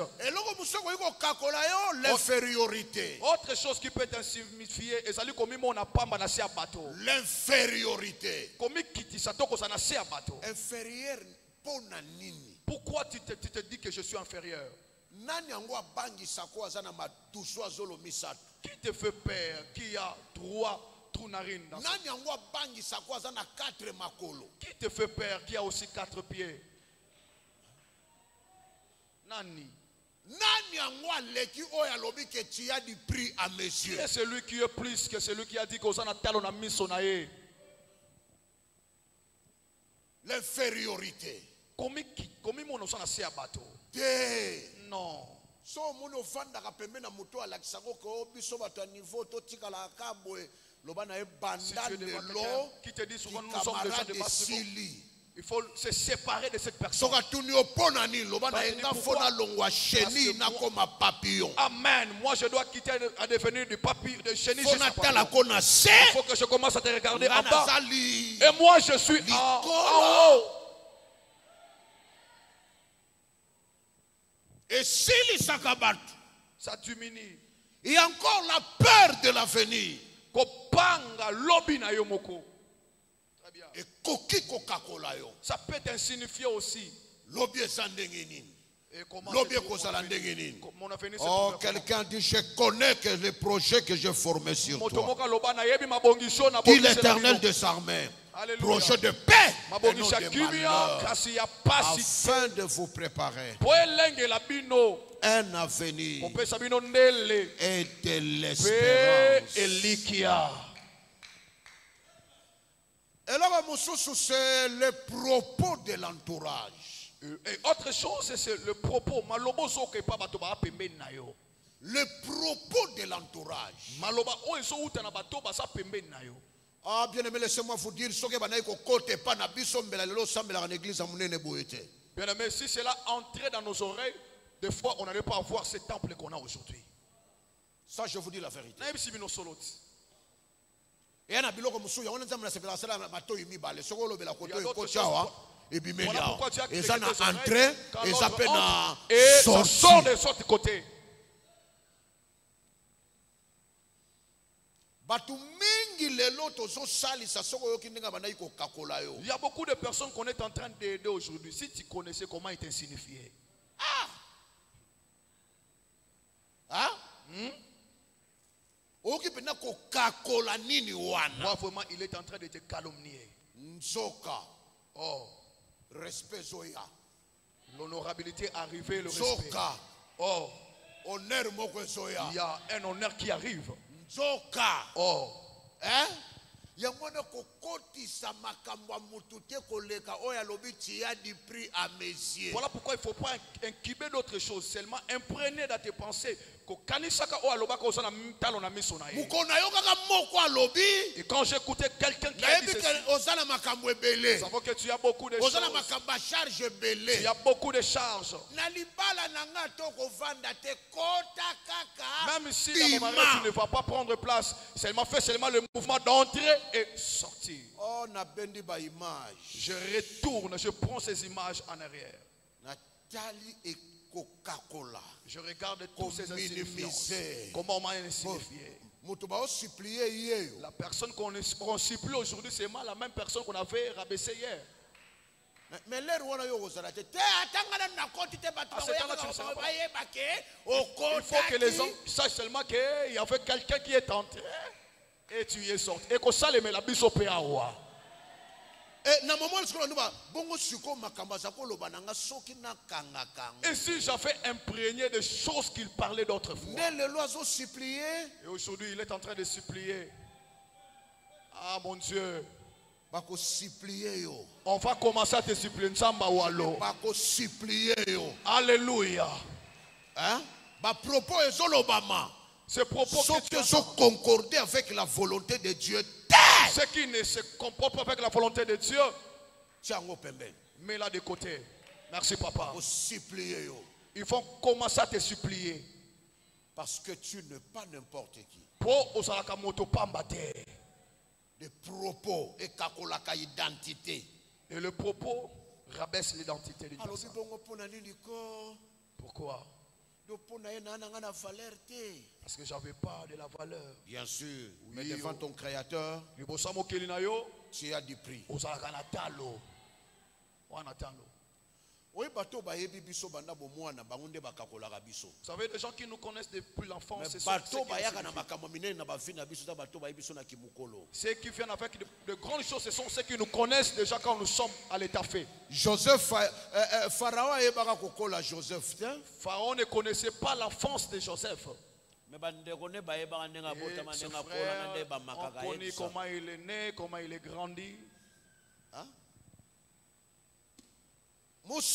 L'infériorité. Autre chose qui peut t'insignifier, l'infériorité. Inférieur. Pourquoi tu te dis que je suis inférieur? Qui te fait peur? Qui a trois trous narines dans Qui te fait peur? Qui a aussi 4 pieds? Nani? Qui est celui qui est plus que celui qui a dit qu'on a talon à misonaye? L'infériorité. Comment on a assez à bateau? Non. So muno fanda kapembe na muto alakisako ko biso bato niveau to tikala kabwe lobana e bandane lo qui te dit souvent nous sommes des gens de basse. Il faut se séparer de cette personne. Soka tuni opona ni lobana enga fona longwa cheni na koma papillon. Amen. Moi je dois quitter à devenir du papillon de chenille. Il faut que je commence à te regarder en bas. Et moi je suis en haut. Et s'il s'accabate, ça diminue. Il y a encore la peur de l'avenir. Très bien. Et koki Coca-Cola yo. Ça peut t'insignifier aussi. Lobby sandengini. Et comment Lobby kosalandengini. Oh, quelqu'un dit je connais que les projets que j'ai formés sur toi. Dit l'Éternel des armées. Projet de paix et non de malheur, afin de vous préparer un avenir et de l'espérance. Et là, c'est le propos de l'entourage. Et autre chose, c'est le propos. Le propos de l'entourage. Ah, bien aimé, laissez-moi vous dire, bien aimé, si cela entrait dans nos oreilles, des fois on n'allait pas avoir ce temple qu'on a aujourd'hui. Ça, je vous dis la vérité. Et ça sort de l'autre côté. Il y a beaucoup de personnes qu'on est en train d'aider aujourd'hui. Si tu connaissais comment ils t'insignifiaient. Moi, vraiment, il est en train de te calomnier. Oh. Respect Zoya. L'honorabilité arrivée, le respect. Oh. Honneur il y a un honneur qui arrive. Oh. Hein? Voilà pourquoi il ne faut pas incuber d'autres choses. Seulement imprégner dans tes pensées Et quand j'écoutais quelqu'un qui a dit ceci, nous savons que tu as beaucoup de choses. Tu as beaucoup de charges. Même si dans mon mariage tu ne vas pas prendre place, fais seulement le mouvement d'entrer et sortir. Je retourne, je prends ces images en arrière. Je regarde tous ces insignifiances. Comment on m'a insignifié. La personne qu'on supplie aujourd'hui, c'est la même personne qu'on avait rabaissé hier. Mais l'air où on a eu aux arrêtés, il faut que les gens sachent seulement qu'il y avait quelqu'un qui est entré et tu y es sorti. Et que ça, les met la bise au péa. Et si j'avais imprégné des choses qu'il parlait d'autrefois. Et aujourd'hui, il est en train de supplier. Ah mon Dieu. On va commencer à te supplier. Alléluia. Ces propos qui sont concordés avec la volonté de Dieu. Ceux qui ne se comportent pas avec la volonté de Dieu, mets-la de côté. Merci papa. Il faut commencer à te supplier. Parce que tu n'es pas n'importe qui. Les propos et kakolaka identité. Et le propos rabaisse l'identité de Dieu. Pourquoi? Parce que j'avais pas de la valeur. Bien sûr, oui, mais devant ton créateur, tu as du prix. Vous savez, des gens qui nous connaissent depuis l'enfance, c'est ceux qui viennent avec de grandes choses, ce sont ceux qui nous connaissent déjà quand nous sommes à l'état fait. Joseph, Pharaon ne connaissait pas l'enfance de Joseph. Mais ses frères, on connaît comment il est né, comment il est grandi. Hein? Et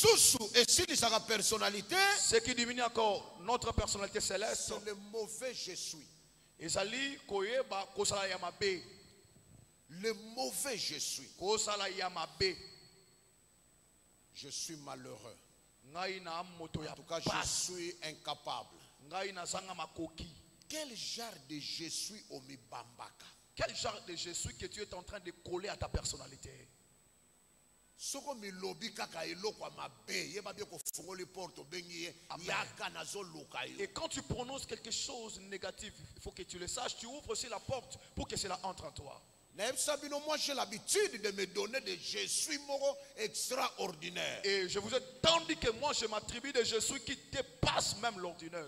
personnalité, ce qui diminue encore notre personnalité céleste, c'est le mauvais je suis. Le mauvais je suis. Je suis malheureux. En tout cas, je suis incapable. Quel genre de je suis au mibambaka? Quel genre de je suis que tu es en train de coller à ta personnalité? Et quand tu prononces quelque chose de négatif, il faut que tu le saches, tu ouvres aussi la porte pour que cela entre en toi. Moi j'ai l'habitude de me donner des je suis moraux extraordinaires. Et je vous ai tant dit que moi je m'attribue des je suis qui dépassent même l'ordinaire.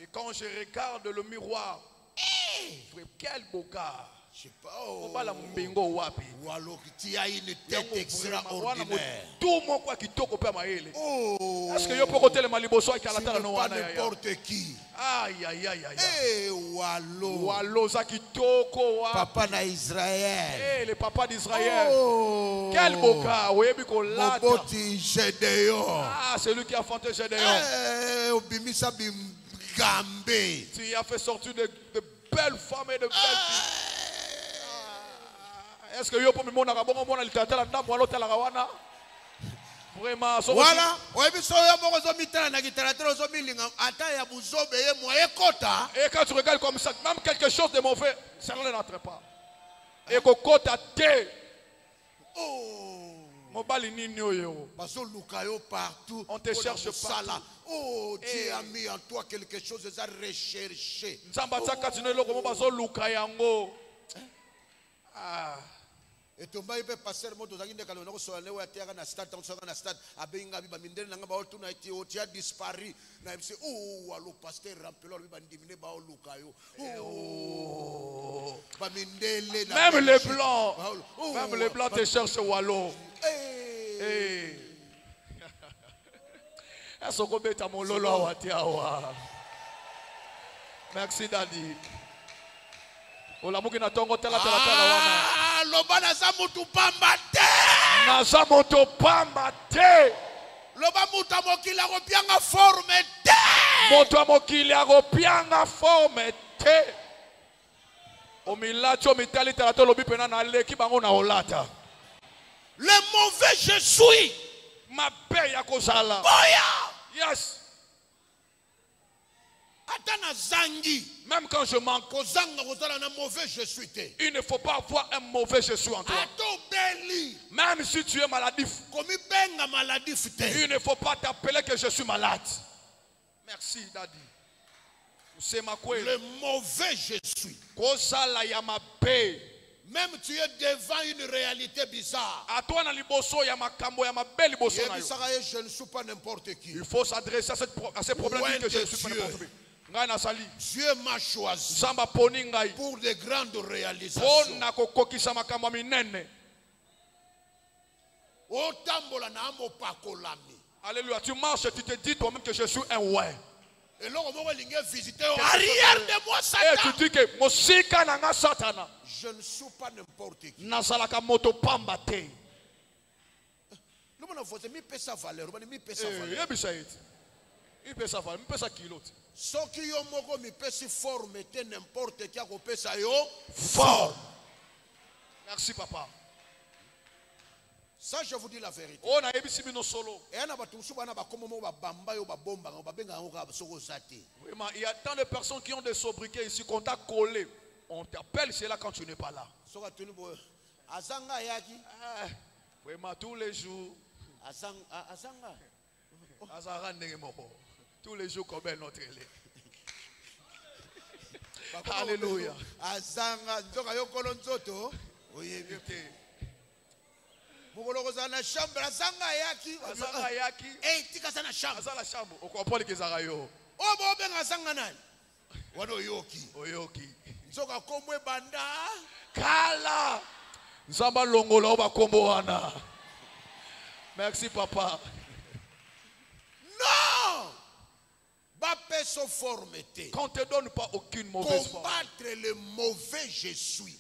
Et quand je regarde le miroir, quel beau gars! Je sais pas, tu as une tête extraordinaire. Est-ce que je peux côté le maliboso qui a la tête n'importe qui. Aïe aïe aïe aïe. Eh Wallo. Wallo Zakitoko. Papa na Israël. Eh le papa d'Israël. Quel beau gars. Moboti Gédéon. Ah, c'est lui qui a fondé Gédéon. Eh Obimisa Bimgambe. Tu as fait sortir de belles femmes et de belles filles. Est-ce que yo pour me mona kabongo mona litata la ndambo alo tala kawana? Vraiment so voilà, oyebi so yo moko zo mitala na littérature zo milinga ata ya buzobe ye moye kota. Et quand tu regardes comme ça, même quelque chose de mauvais, ça ne n'entre pas. Et ko kota te. Oh, mobali nini oyo? Baso lukayo partout. On te cherche partout. Oh, Dieu a mis en toi quelque chose de recherché. Nzamba tsaka tinelo ko baso lukayango. Ah. Et ton bail peut passer le mot aux aguines de Calonno sur le web terre na stade na stade abenga bi bamindele nanga ba otuna iti oti a disparu na mse oh allo pasteur rappeleur bi bandimine ba olukayo oh bamindele même les blancs te cherchent wallo eh eso ko beta mololo awati awa. Merci Daddy. Olamuki na tongo tela wana. Loba naza mutu pamba te. Naza moto pamba te. Loba muta mokila ko pianga forme te. Moto mokili akopianga forme te. Omilati omitali tarato lobi pena na leki bango na olata. Le mauvais je suis. Ma paix ya kozala. Boya. Yes. Atana zangi. Même quand je manque, il ne faut pas avoir un mauvais je suis en toi. Même si tu es maladif, il ne faut pas t'appeler que je suis malade. Merci, Daddy. Le mauvais je suis. Même tu es devant une réalité bizarre. Je ne suis pas n'importe qui. Il faut s'adresser à ces problèmes que je ne suis pas n'importe qui. Dieu m'a choisi pour de grandes réalisations. Alléluia. Tu marches et tu te dis toi-même que je suis un ouais. Et arrière de moi, Satan. Et tu dis que je ne suis pas n'importe qui. Ce qui est moko mi pesi forme était n'importe qui a kopesa yo fort. Merci papa. Ça je vous dis la vérité. On a ebisi bino solo. Et ana batusu bana bakomo mo babamba yo babomba ngo babenga ngo ka soko sate. Oui, mais il y a tant de personnes qui ont des sobriquets ici qu'on t'a collé. On t'appelle c'est là quand tu n'es pas là. Soka tuni bo azanga yaki. Oui, mais tous les jours azanga azanga ndenge moko. Tous les jours comme notre élève. Alléluia. Azanga nzoka yo kolonzoto oyebite. Mugolokoza na chambre azanga yaki. Azanga yaki. Tika sana chambre. Azala chambre. Okwapoli kezaka yo. Obo benga azanga nani? Wano yoki. Oyoki. Nzoka komwe banda. Kala. Nzamba longola oba kombo wana. Merci papa. Non. Qu'on ne te donne pas aucune mauvaise forme. Combattre le mauvais je suis.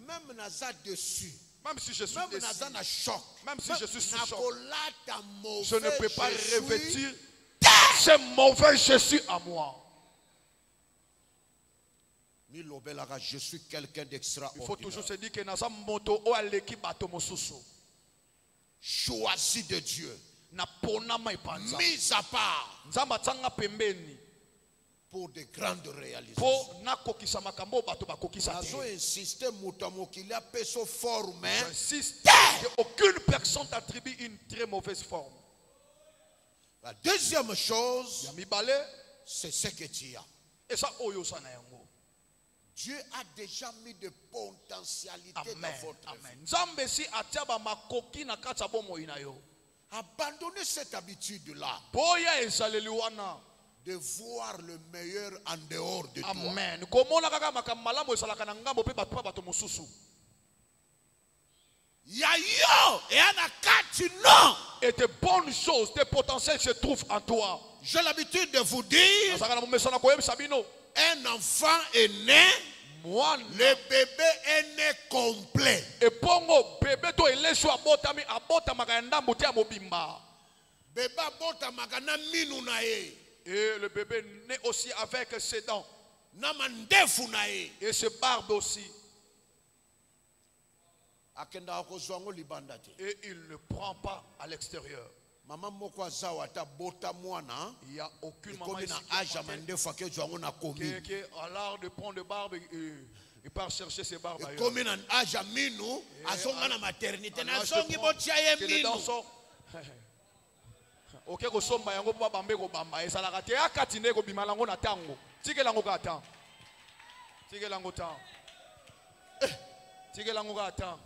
Même naza dessus. Même si je suis même naza choc. Même si je suis sous choc. Je ne peux pas revêtir ce mauvais je suis à moi. Je suis quelqu'un d'extraordinaire. Il faut toujours se dire que naza moto o aleki bato mosusu. Choisi de Dieu. Mis à part pour de grandes réalisations. J'insiste qu'aucune personne t'attribue une très mauvaise forme. La deuxième chose, c'est ce que tu as. Et ça, Dieu a déjà mis de potentialités dans votre vie. Abandonnez cette habitude-là de voir le meilleur en dehors de toi. Amen. Et tes bonnes choses, tes potentiels se trouvent en toi. J'ai l'habitude de vous dire, un enfant est né. Le bébé est né complet. Et pongo bébé to elesho abota maganda mbotia mobimba. Bébé abota magana minu na ye. Et le bébé naît aussi avec ses dents. Na mandefu na ye. Et ses barbes aussi. Akenda akozwango libanda te. Et il ne prend pas à l'extérieur. Maman moko azawata bota mwana. Il n'y a aucune maman ici qui a l'art de prendre de barbe et il part chercher ses barbes ailleurs. Comme na aja minu azonga na maternité na zongi botia ye minu. OK ko somba yango ba bambe ko bamba esalaka te akati ne ko bimala ngo na tango. Tikela ngo ka tan. Tikela ngo tan. Tikela ngo ka tan.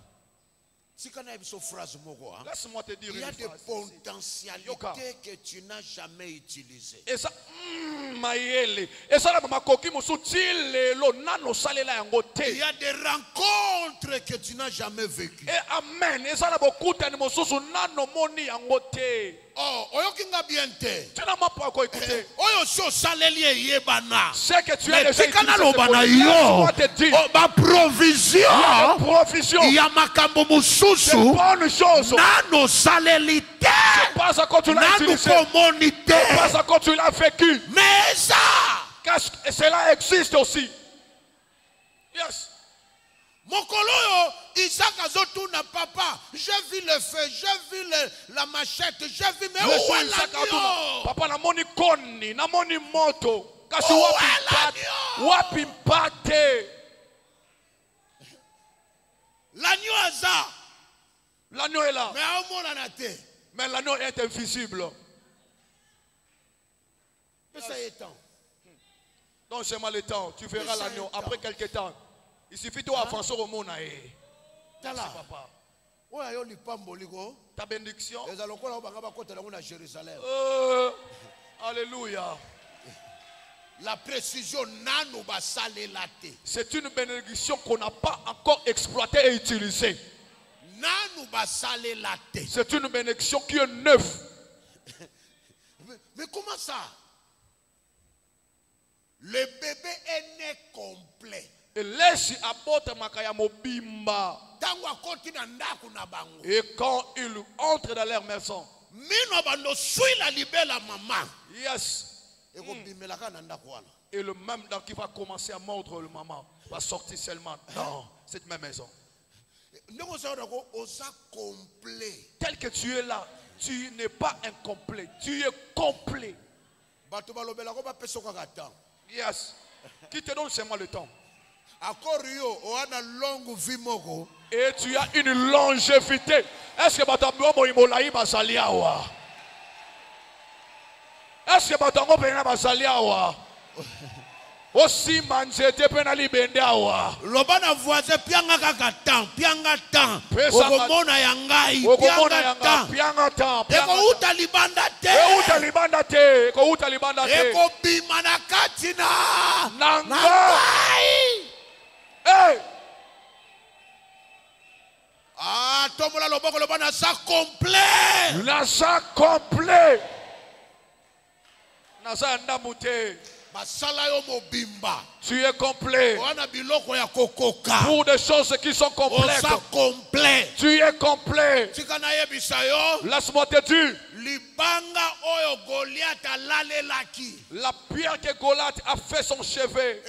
Laisse-moi te dire, il y a des potentialités que tu n'as jamais utilisées. Et ça, il y a des rencontres que tu n'as jamais vécues. Amen. Oh, oyokinga bien te. Tu n'as pas encore écouté. Oyo salelier yebana. C'est que tu as déjà écouté. Laisse-moi te dire. Oh, ma provision. Provision. Il y a makambo mususu. C'est bonne chose. Nano salelité. C'est Pas encore tu l'as utilisé. Pas encore tu l'as vécu. Mais ça, cela existe aussi. Yes. Mokoloyo, Isaac azotuna papa, j'ai vu le feu, j'ai vu la machette, j'ai vu, mais où est l'agneau? Papa na moni koni, na moni moto. Kasi wapi mpate. L'agneau est là. L'agneau est là. Mais l'agneau est invisible. Ça est temps. Donc c'est mal le temps. Tu verras l'agneau après quelques temps. Il suffit de avancer au monde. Papa. Ta bénédiction. Alléluia. La précision c'est une bénédiction qu'on n'a pas encore exploitée et utilisée. C'est une bénédiction qui est neuve. Mais comment ça? Le bébé est né complet. Et laisse apporter makaya mobimba. Et quand ils entrent dans leur maison. Yes. Et le même dent qui va commencer à mordre le maman va sortir seulement dans cette même maison. Tel que tu es là, tu n'es pas incomplet, tu es complet. Yes. Qui te donne seulement le temps. Et tu as une longévité. Est-ce que est-ce que batango pena basaliawa? Aussi manjete pena libendawa. Lobana voisin pianga kakatan, pianga tan. Okomona yangai, pianga tan. Eko uta libanda te. Eko uta libanda te. Eko bimana katina. Nangai. Hey. Ah, tomola loboko lobana sa complet. La sa complet. Tu es complet. Pour des choses qui sont complètes. Tu es complet. Laisse-moi te dire. La pierre que Goliath a fait son chevet.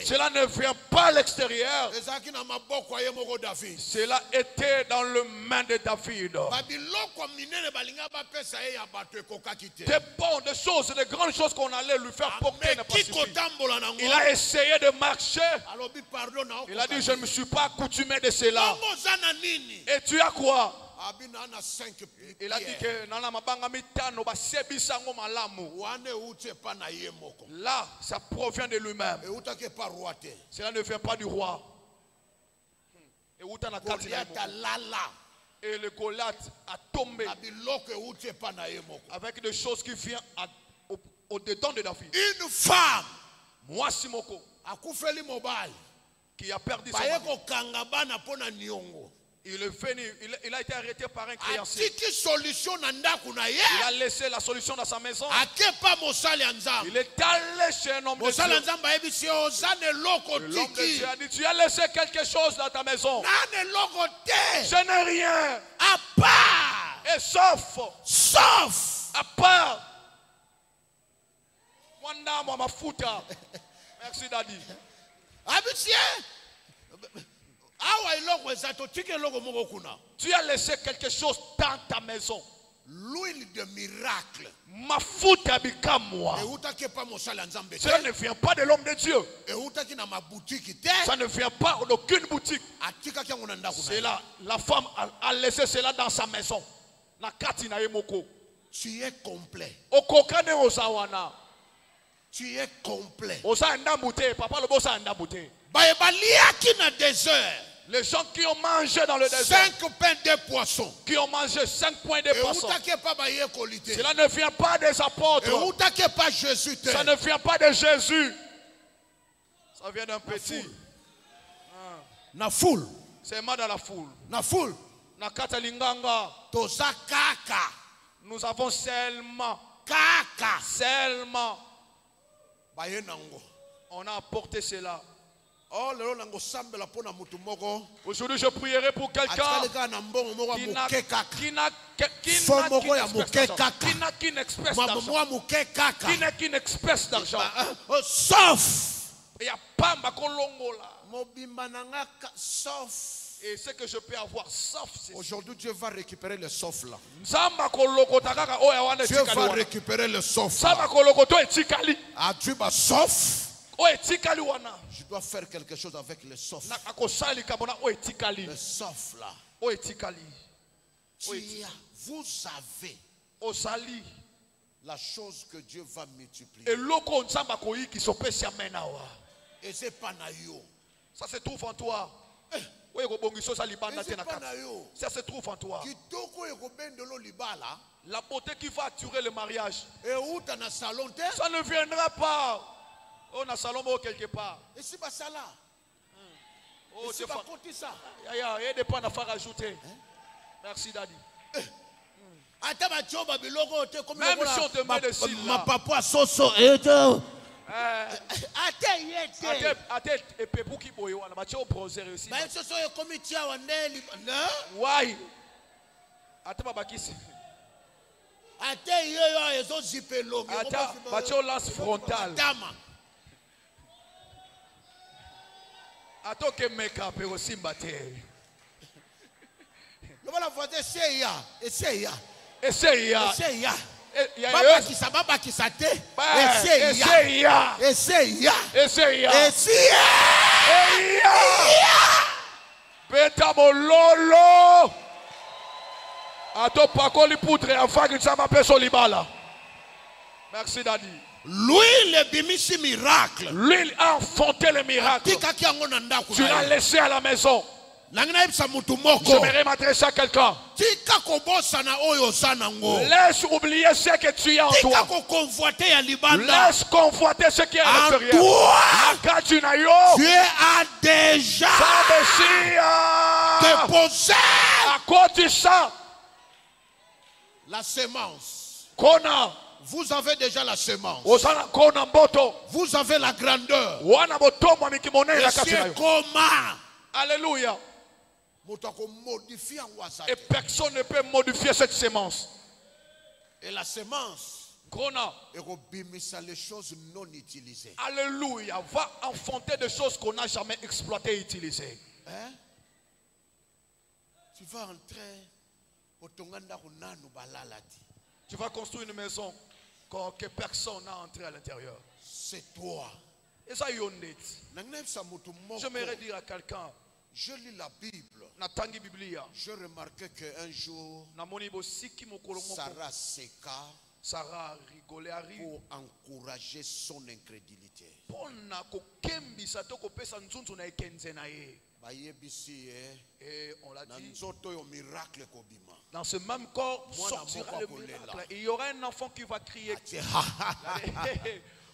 Cela ne vient pas à l'extérieur. Cela était dans le main de David. Des bonnes, des choses, des grandes choses qu'on allait lui faire porter. Il a essayé de marcher. Il a dit, je ne me suis pas accoutumé de cela. Et tu as quoi? Il a dit que là, ça provient de lui-même. Cela ne vient pas du roi. Et le Goliath a tombé avec des choses qui viennent au-dedans de David. Une femme, moi Simoko, qui a perdu son mari. Il est venu, il a été arrêté par un créancier. Il a laissé la solution dans sa maison. Il est allé chez un homme de Dieu. L'homme de Dieu a dit, tu as laissé quelque chose dans ta maison. Je n'ai rien. À part. Et sauf. À part. Merci Daddy. Tu as laissé quelque chose dans ta maison. L'huile de miracle. Cela ne vient pas de l'homme de Dieu. Ça ne vient pas d'aucune boutique. Cela, la femme a laissé cela dans sa maison. Tu es complet. Tu es complet. Les gens qui ont mangé dans le désert. 5 pains, 2 poissons. Qui ont mangé 5 pains, 2 poissons. Cela ne vient pas des apôtres. Ça ne vient pas de Jésus. Ça vient d'un petit. Na foule. C'est mal dans la foule. Na foule. Na katalinganga. Toza kaka. Nous avons seulement. Kaka. Seulement. On a apporté cela. Aujourd'hui, je prierai pour quelqu'un qui n'a qu'une espèce d'argent. Sauf. Et ce que je peux avoir, sauf. Aujourd'hui, Dieu va récupérer le sauf là. Dieu va récupérer le sauf là. Ah, Dieu va sauf. Je dois faire quelque chose avec le sauf. Le sauf là. Vous avez la chose que Dieu va multiplier. Et c'est pas naïo. Ça se trouve en toi. Ça se trouve en toi. La beauté qui va attirer le mariage. Ça ne viendra pas. Oh, na salon quelque part. Et si pas ça là. Oh, c'est pas ça. Il y a des points à faire ajouter. Merci Daddy. Même si on te met de cils là. Papa soso et pepou qui boye wana ba tio bronzer aussi. Ba soso e komitia wandeli. Why? Ate ba bakisi. Ate yo ezo zipelo. Ata ba tio lance frontal. Atoke make-up et aussi mbaté. Le voilà voisin essaye. Baba qui s'ate. Essaye. Beta mololo. Ato pakoli poutre afin que ça m'appelle solibala. Merci Daddy. L'huile bimisi miracle. L'huile a enfanté le miracle. Tu l'as laissé à la maison. J'aimerais m'adresser à quelqu'un. Laisse oublier ce que tu as en toi. Laisse convoiter ce qui est à l'intérieur. Tu as déjà déposé à cause du sang la semence. Vous avez déjà la semence. Vous avez la grandeur. Et comment? Alléluia. Et personne ne peut modifier cette semence. Et la semence, les choses non utilisées. Alléluia. Va enfanter des choses qu'on n'a jamais exploitées et utilisées. Hein? Tu vas entrer au Tonganda. Tu vas construire une maison que personne n'a entré à l'intérieur. C'est toi. Et ça, j'aimerais dire à quelqu'un. Je lis la Bible. Je remarquais qu'un jour, Sarah rigolait pour encourager son incrédulité. Et on l'a dit, dans ce même corps sortira le miracle. Et il y aura un enfant qui va crier.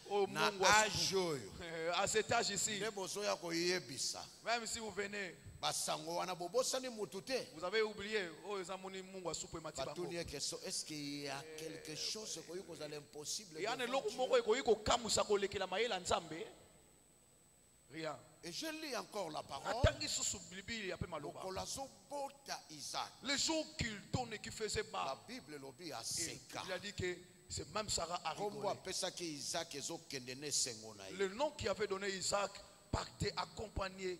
Oh, à cet âge ici, même si vous venez, vous avez oublié. Est-ce qu'il y a quelque chose que vous allez impossible? Rien. Et je lis encore la parole. Les jours qu'il tourne et qu'il faisait bas, la Bible il a dit que c'est même Sarah a rigolé. Le nom qui avait donné Isaac partait accompagné.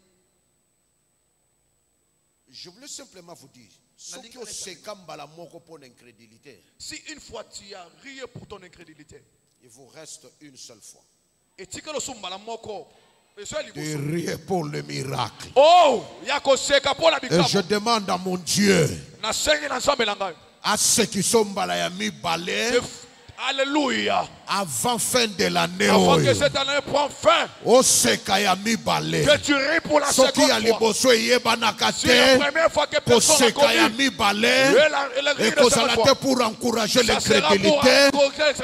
Je voulais simplement vous dire, si une fois tu as rié pour ton incrédulité, il vous reste une seule fois. Et tu riez pour le miracle. Oh, et je demande à mon Dieu, à ceux qui sont balayami balais, alléluia. Avant fin de l'année, avant que cette année prenne fin, que tu ris pour la seconde fois. C'est la première fois que personne n'a connu. Et que ça l'a pour encourager l'incrédulité.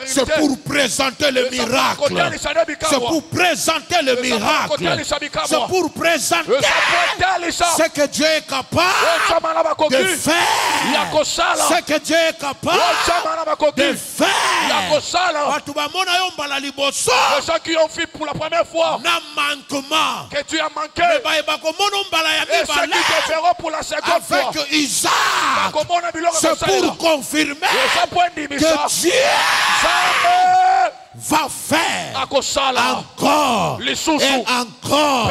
C'est pour présenter le miracle. C'est pour présenter le miracle. C'est pour présenter ce que Dieu est capable de faire. Ce que Dieu est capable de faire. Les gens qui ont vu pour la première fois que tu as manqué. Et ceux qui te verront pour la seconde fois. Avec Isaac, c'est pour confirmer que Dieu va faire encore et encore.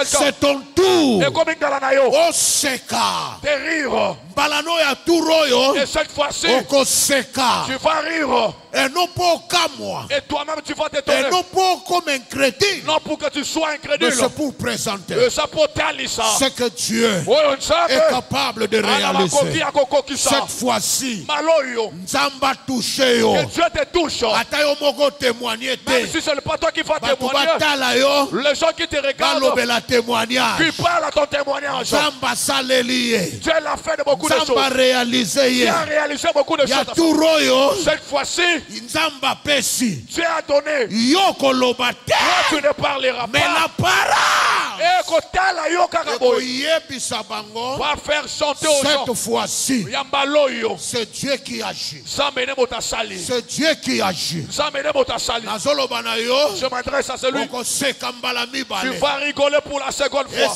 C'est ton tour. Oseka. Et cette fois-ci, tu vas rire. Et non pas comme moi. Et toi-même tu vas t'étonner. Et non pas comme incrédule. Non pour que tu sois incrédule. Mais c'est pour présenter ce que Dieu est capable de réaliser. Cette fois-ci, Nzamba touché. Que Dieu te touche. Même si ce n'est pas toi qui vas témoigner. Les gens qui te regardent, qui parlent à ton témoignage. Dieu l'a fait de beaucoup de choses. Dieu a réalisé beaucoup de choses. Cette fois-ci, Dieu a donné. Toi, tu ne parleras pas. Mais la parole va faire chanter aux gens. Cette fois-ci, c'est Dieu qui agit. C'est Dieu qui agit. Je m'adresse à celui. Tu vas rigoler pour la seconde fois.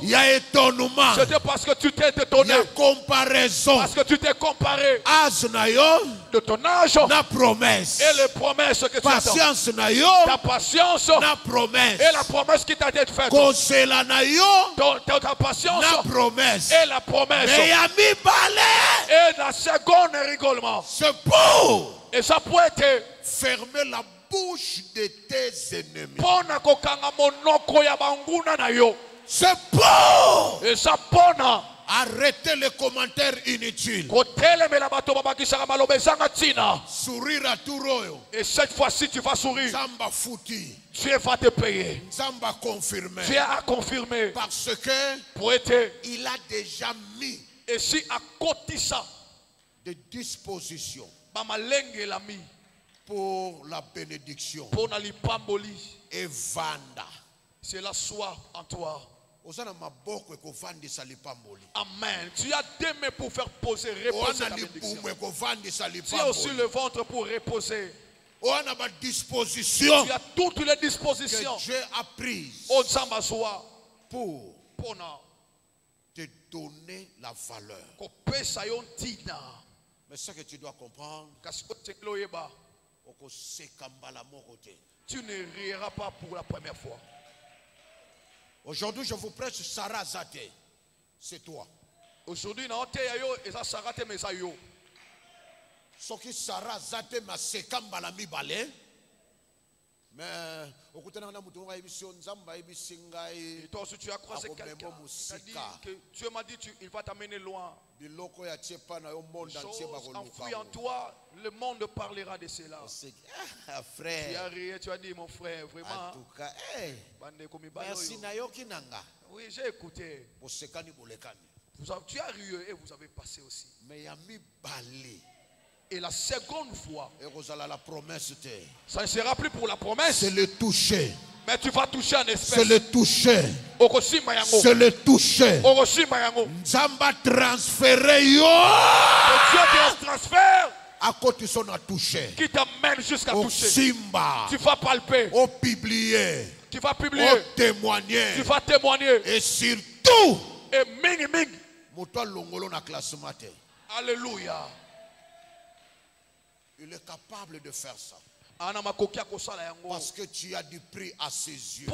Il y a étonnement. C'était parce que tu t'es étonné. Il y a comparaison. Parce que tu t'es comparé de ton âge na promesse. Et les promesses que tu attends. Ta patience na promesse. Et la promesse qui t'a été faite. Ta patience na promesse. Et la promesse. Et la seconde rigolement. C'est pour. Et ça peut être fermer la bouche de tes ennemis. C'est pour. Et ça pona. Arrêtez les commentaires inutiles. Sourire à tout royo. Et cette fois-ci tu vas sourire. Zamba fouti. Dieu va te payer. Zamba confirmé. Dieu a confirmé. Parce que il a déjà mis. Et si à côté ça des dispositions pour la bénédiction. Pour la lipamboli. Et vanda. Cela soit en toi. Amen. Tu as des mains pour faire poser, reposer la bénédiction. Tu as aussi le ventre pour reposer. Tu as toutes les dispositions que Dieu a prises pour te donner la valeur. Mais ce que tu dois comprendre, tu ne riras pas pour la première fois. Aujourd'hui, je vous prêche Sarah Zate. C'est toi. Aujourd'hui, ce qui Sarah Zate m'a sekamba la mi balé. Mais et toi aussi tu as croisé quelqu'un que Dieu m'a dit il va t'amener loin. Enfoui en toi, le monde parlera de cela. Frère, tu as ri, tu as dit mon frère, vraiment. En tout cas, merci Nayoki Nanga. Oui, j'ai écouté. Tu as ri et vous avez passé aussi. Mais il y a mis balé. Et la seconde fois, la promesse, ça ne sera plus pour la promesse. C'est le toucher. Mais tu vas toucher en espèce. C'est le toucher. C'est le toucher. Nzamba transféré yo. Dieu te transfère. À côté son a touché. Qui t'amène jusqu'à toucher. Simba. Tu vas palper. Au publier. Tu vas publier. Au témoigner. Tu vas témoigner. Et surtout. Et ming ming. Moto longolo na classe matin. Alléluia. Il est capable de faire ça. Parce que tu as du prix à ses yeux.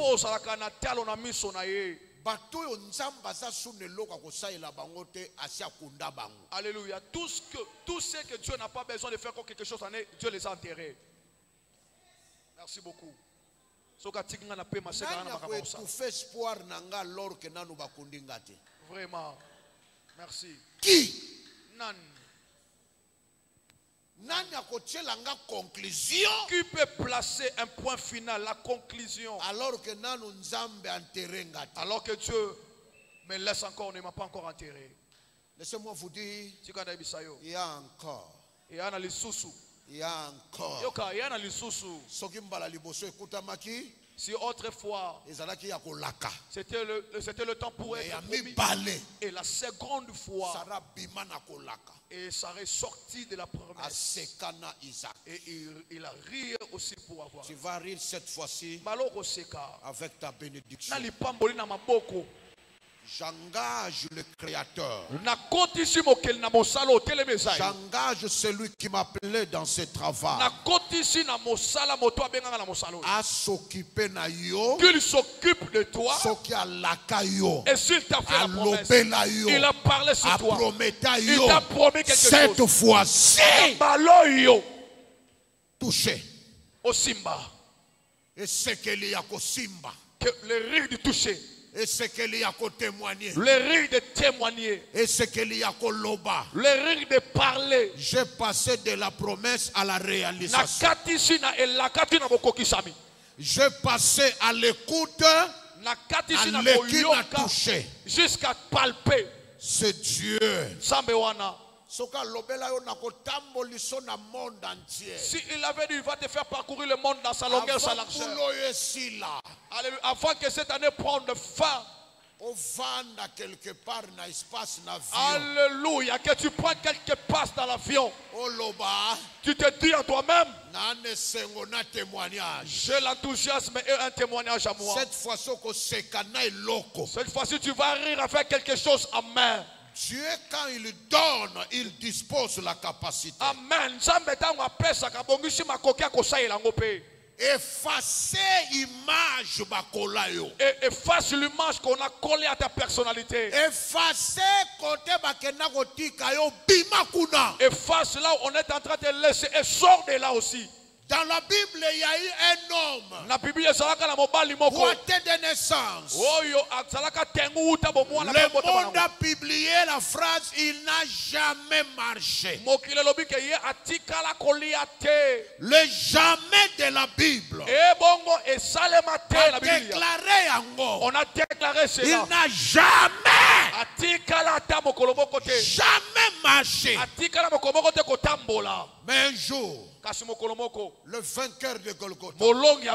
Alléluia. Tout ce que Dieu n'a pas besoin de faire quelque chose, Dieu les a enterrés. Merci beaucoup. Vraiment. Merci. Qui? Nan. Conclusion. Qui peut placer un point final, la conclusion? Alors que Dieu me laisse encore, ne m'a pas encore enterré. Laissez-moi vous dire, il y a encore. Il y a encore. Si autrefois, c'était le temps pour être promis. Et la seconde fois, et ça est sorti de la promesse. Et il a ri aussi pour avoir. Tu vas rire cette fois-ci avec ta bénédiction. J'engage le Créateur. J'engage celui qui m'appelait dans ce travail à s'occuper de yo. Qu'il s'occupe de toi. Et s'il t'a fait la promesse, il a parlé sur toi. Il t'a promis quelque chose. Cette fois-ci, touché. Au Simba. Et ce qu'il y a au Simba. Que le rire de toucher. Et ce qu'il y a qu'au témoigner. Le rire de témoigner. Et ce qu'il y a qu'au loba. Le rire de parler. J'ai passé de la promesse à la réalisation. J'ai passé à l'écoute, à l'équipe à toucher. Jusqu'à palper. C'est Dieu. Si il avait dit, il va te faire parcourir le monde dans sa longueur, sa largeur. Avant que cette année prenne fin. Alléluia, que tu prends quelque part dans l'avion. Tu te dis à toi-même, j'ai l'enthousiasme et un témoignage à moi. Cette fois-ci, tu vas rire avec quelque chose en main. Dieu, quand il donne, il dispose la capacité. Amen. Effacer l'image et efface l'image qu'on a collée à ta personnalité. Effacer côté bimakuna. Efface là où on est en train de laisser et sort de là aussi. Dans la Bible, il y a eu un homme. Boité de naissance. Le monde a publié la phrase il n'a jamais marché. Le jamais de la Bible. On a déclaré cela. Il n'a jamais marché. Mais un jour, le vainqueur de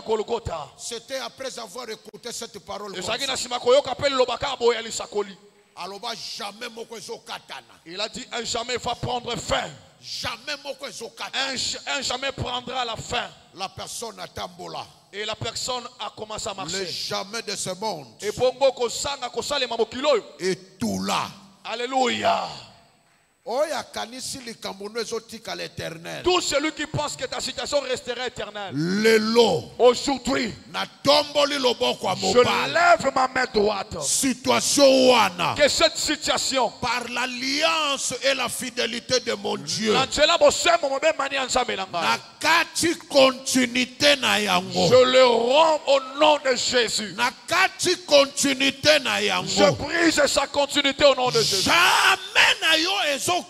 Golgotha, c'était après avoir écouté cette parole. Il a dit un jamais va prendre fin. Un jamais prendra la fin. La personne a tambola. Et la personne a commencé à marcher. Le jamais de ce monde. Et tout là. Alléluia. Tout celui qui pense que ta situation restera éternelle. Aujourd'hui, je lève ma main droite. Que cette situation, par l'alliance et la fidélité de mon Dieu, je le rends au nom de Jésus. Je brise sa continuité au nom de Jésus. Que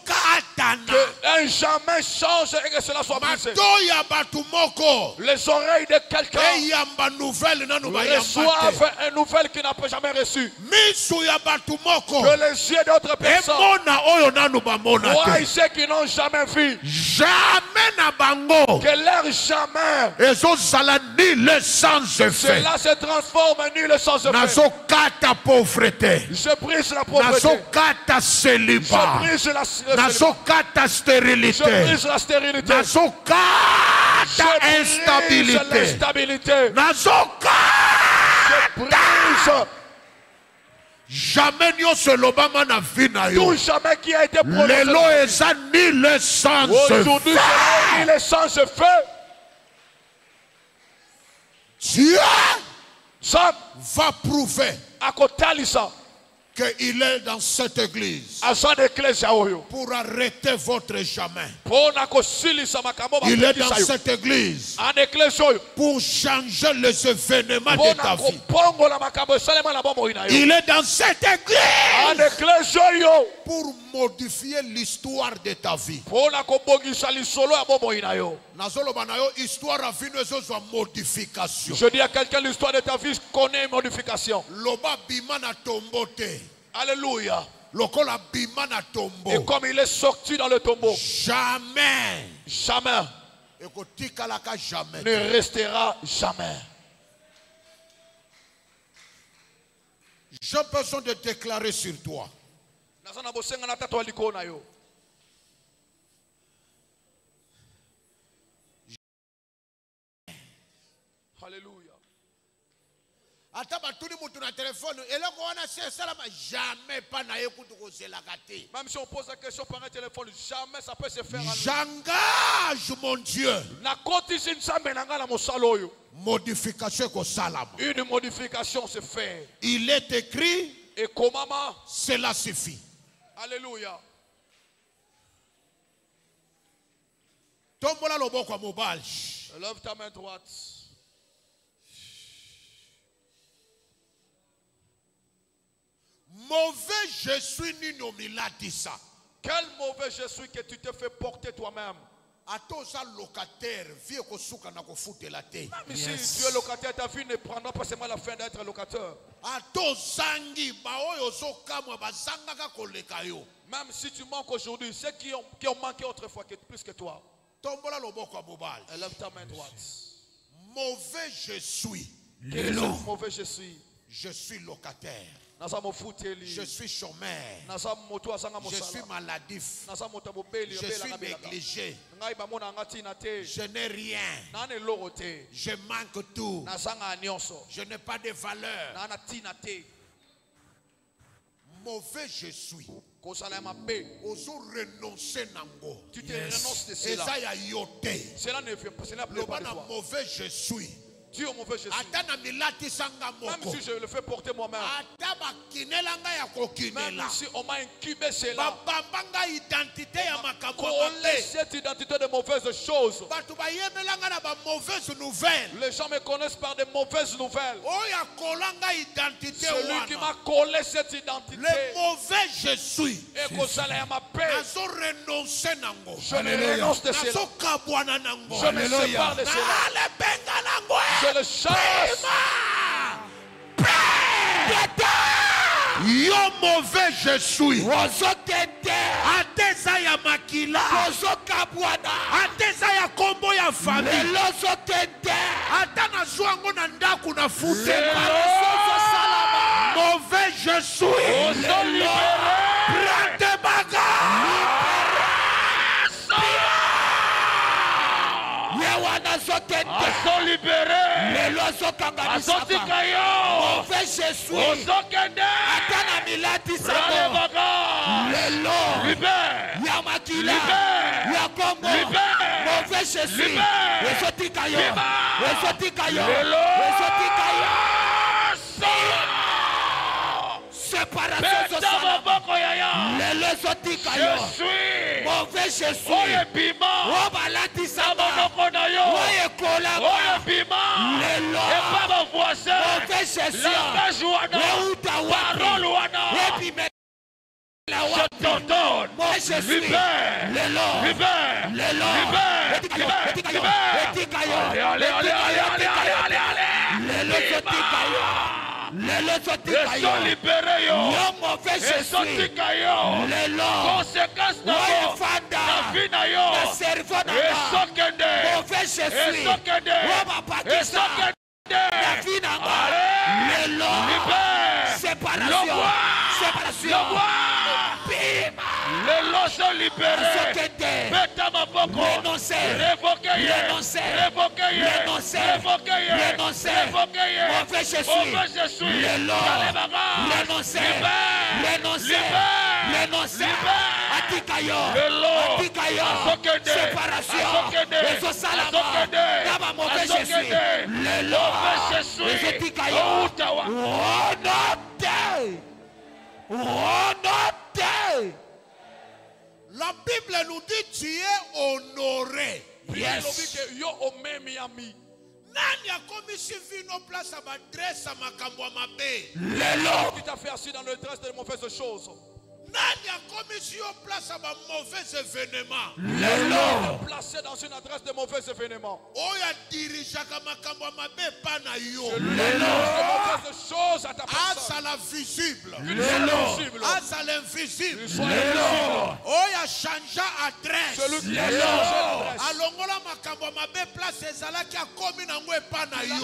un jamais change et que cela soit brisé. Les oreilles de quelqu'un reçoivent une nouvelle qu'il n'a jamais reçue. Que les yeux d'autres personnes voient ceux qui n'ont jamais vu. Que leur jamais cela se transforme en nul sans effet. Je brise la pauvreté. Je brise la stérilité. Je brise la stérilité. Instabilité. Je brise. Jamais n'y a l'Obama na vie na yo. Tout jamais qui a été prononcé. Aujourd'hui, c'est ni le sang se fait. Dieu ça va prouver à côté de ça qu'il est dans cette église pour arrêter votre jamais. Il est dans cette église pour changer les événements de ta vie. Il est dans cette église pour modifier l'histoire de ta vie. Je dis à quelqu'un, l'histoire de ta vie connaît une modification. Alléluia. Et comme il est sorti dans le tombeau, jamais ne restera jamais. J'ai besoin de déclarer sur toi. Alléluia. Même si on pose la question par un téléphone, jamais ça peut se faire. J'engage mon Dieu. Modification. Une modification se fait. Il est écrit. Et comment cela suffit. Alléluia. Lève ta main droite. Mauvais je suis Nino Milatissa. Quel mauvais je suis que tu te fais porter toi-même. Locataire, même si tu es locataire, ta vie ne prendra pas seulement la fin d'être locataire. Même si tu manques aujourd'hui, ceux qui ont manqué autrefois plus que toi. Lève ta main droite. Mauvais je suis. Mauvais je suis. Je suis locataire. Je suis chômeur. Je suis maladif. Je suis négligé. Je n'ai rien. Je manque tout. Je n'ai pas de valeur. Mauvais je suis. Tu te renonces de cela. Cela ne plaît pas de toi. Mauvais je suis. Dieu mauvais je suis. Même si je le fais porter moi-même. Même si on m'a incubé cela. Collé cette identité de mauvaises choses. Les gens me connaissent par de mauvaises nouvelles. Celui qui m'a collé cette identité. Le mauvais je suis. Et que ça m'a paix. Je me renonce de cela. Je me sépare de cela. Je le chasse. Yo mauvais je suis. Ateza ya makila. Ateza ya kombo ya famille. Atana zwango na ndaku na fute. Mauvais je suis. Prends bagarre. Aso libéré. Mauvais je suis. Atana milati sako. Libère. Yamakila. Yakombo. Mauvais je suis. Esotikayo. Séparation sociale. Je suis. Mauvais je suis. Mauvais je t'ordonne. Ils sont libérés. Conséquence de la vie na yo. Les lois sont libérés. Beta maboko. Révoquez. Mauvais je suis. La Bible nous dit tu es honoré. Yes. Nani a commis vino place à m'adresse à ma mabe. Lelo. Tu t'as fait assis dans le dress de mauvaises choses. Nani a commis place à ma mauvais événement. Lelo. Placé dans une adresse de mauvais événements. Oya dirige ma mabe pas na yo. Lelo. De mauvaises choses à ta personne. À la visible. Lelo. à l'invisible. Oh, il a changé adresse. Celui qui a changé l'adresse. Alongola makambo mabe place ezalaki akomi nango epa na yo.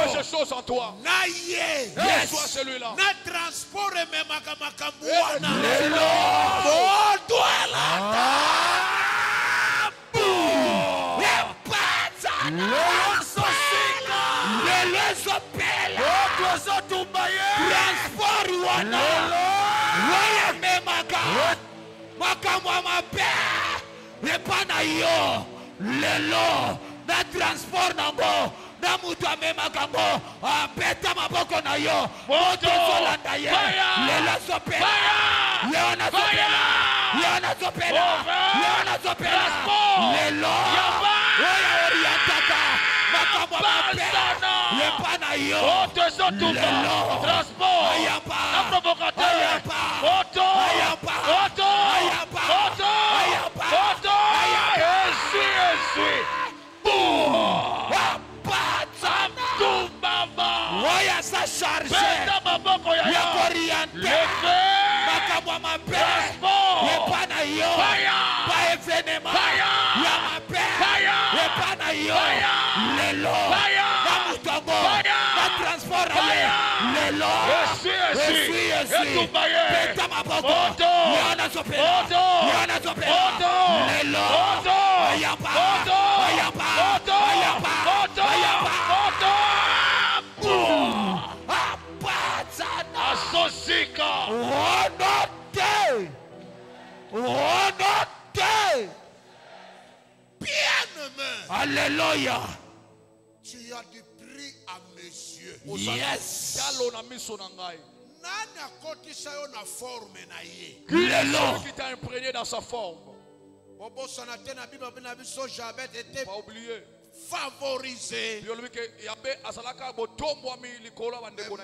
Fais ces choses en toi. Na ye. Sois celui-là. Na transport ememaka makambo wana. Lelo na transport nango na mutu amemaka ngo apeta maboko na yo moto zolanda ye lelo sopela Leona sopela Leona sopela Leona sopela lelo oya orientaka makambo mapela lepana yo lelo Transport. ayapa Un provocateur. ayapa Auto. ayapa Auto. ayapa Auto. ayapa Auto. Essuie. Oya sa charge ya koriente makambo mabe epana yo ba evenema ya mabe epana yo lelo na mutongo na transport lelo esui peta maboko yana sopela lelo ayapa Asosika. Bien-aimé. Alléluia. Tu as du prix à mes yeux. Yes. Nani akotisa yo na forme na ye. Celui qui t'a imprégné dans sa forme. Bobo sanate na biba bina biso Jabet était Pas oublié. favorisé.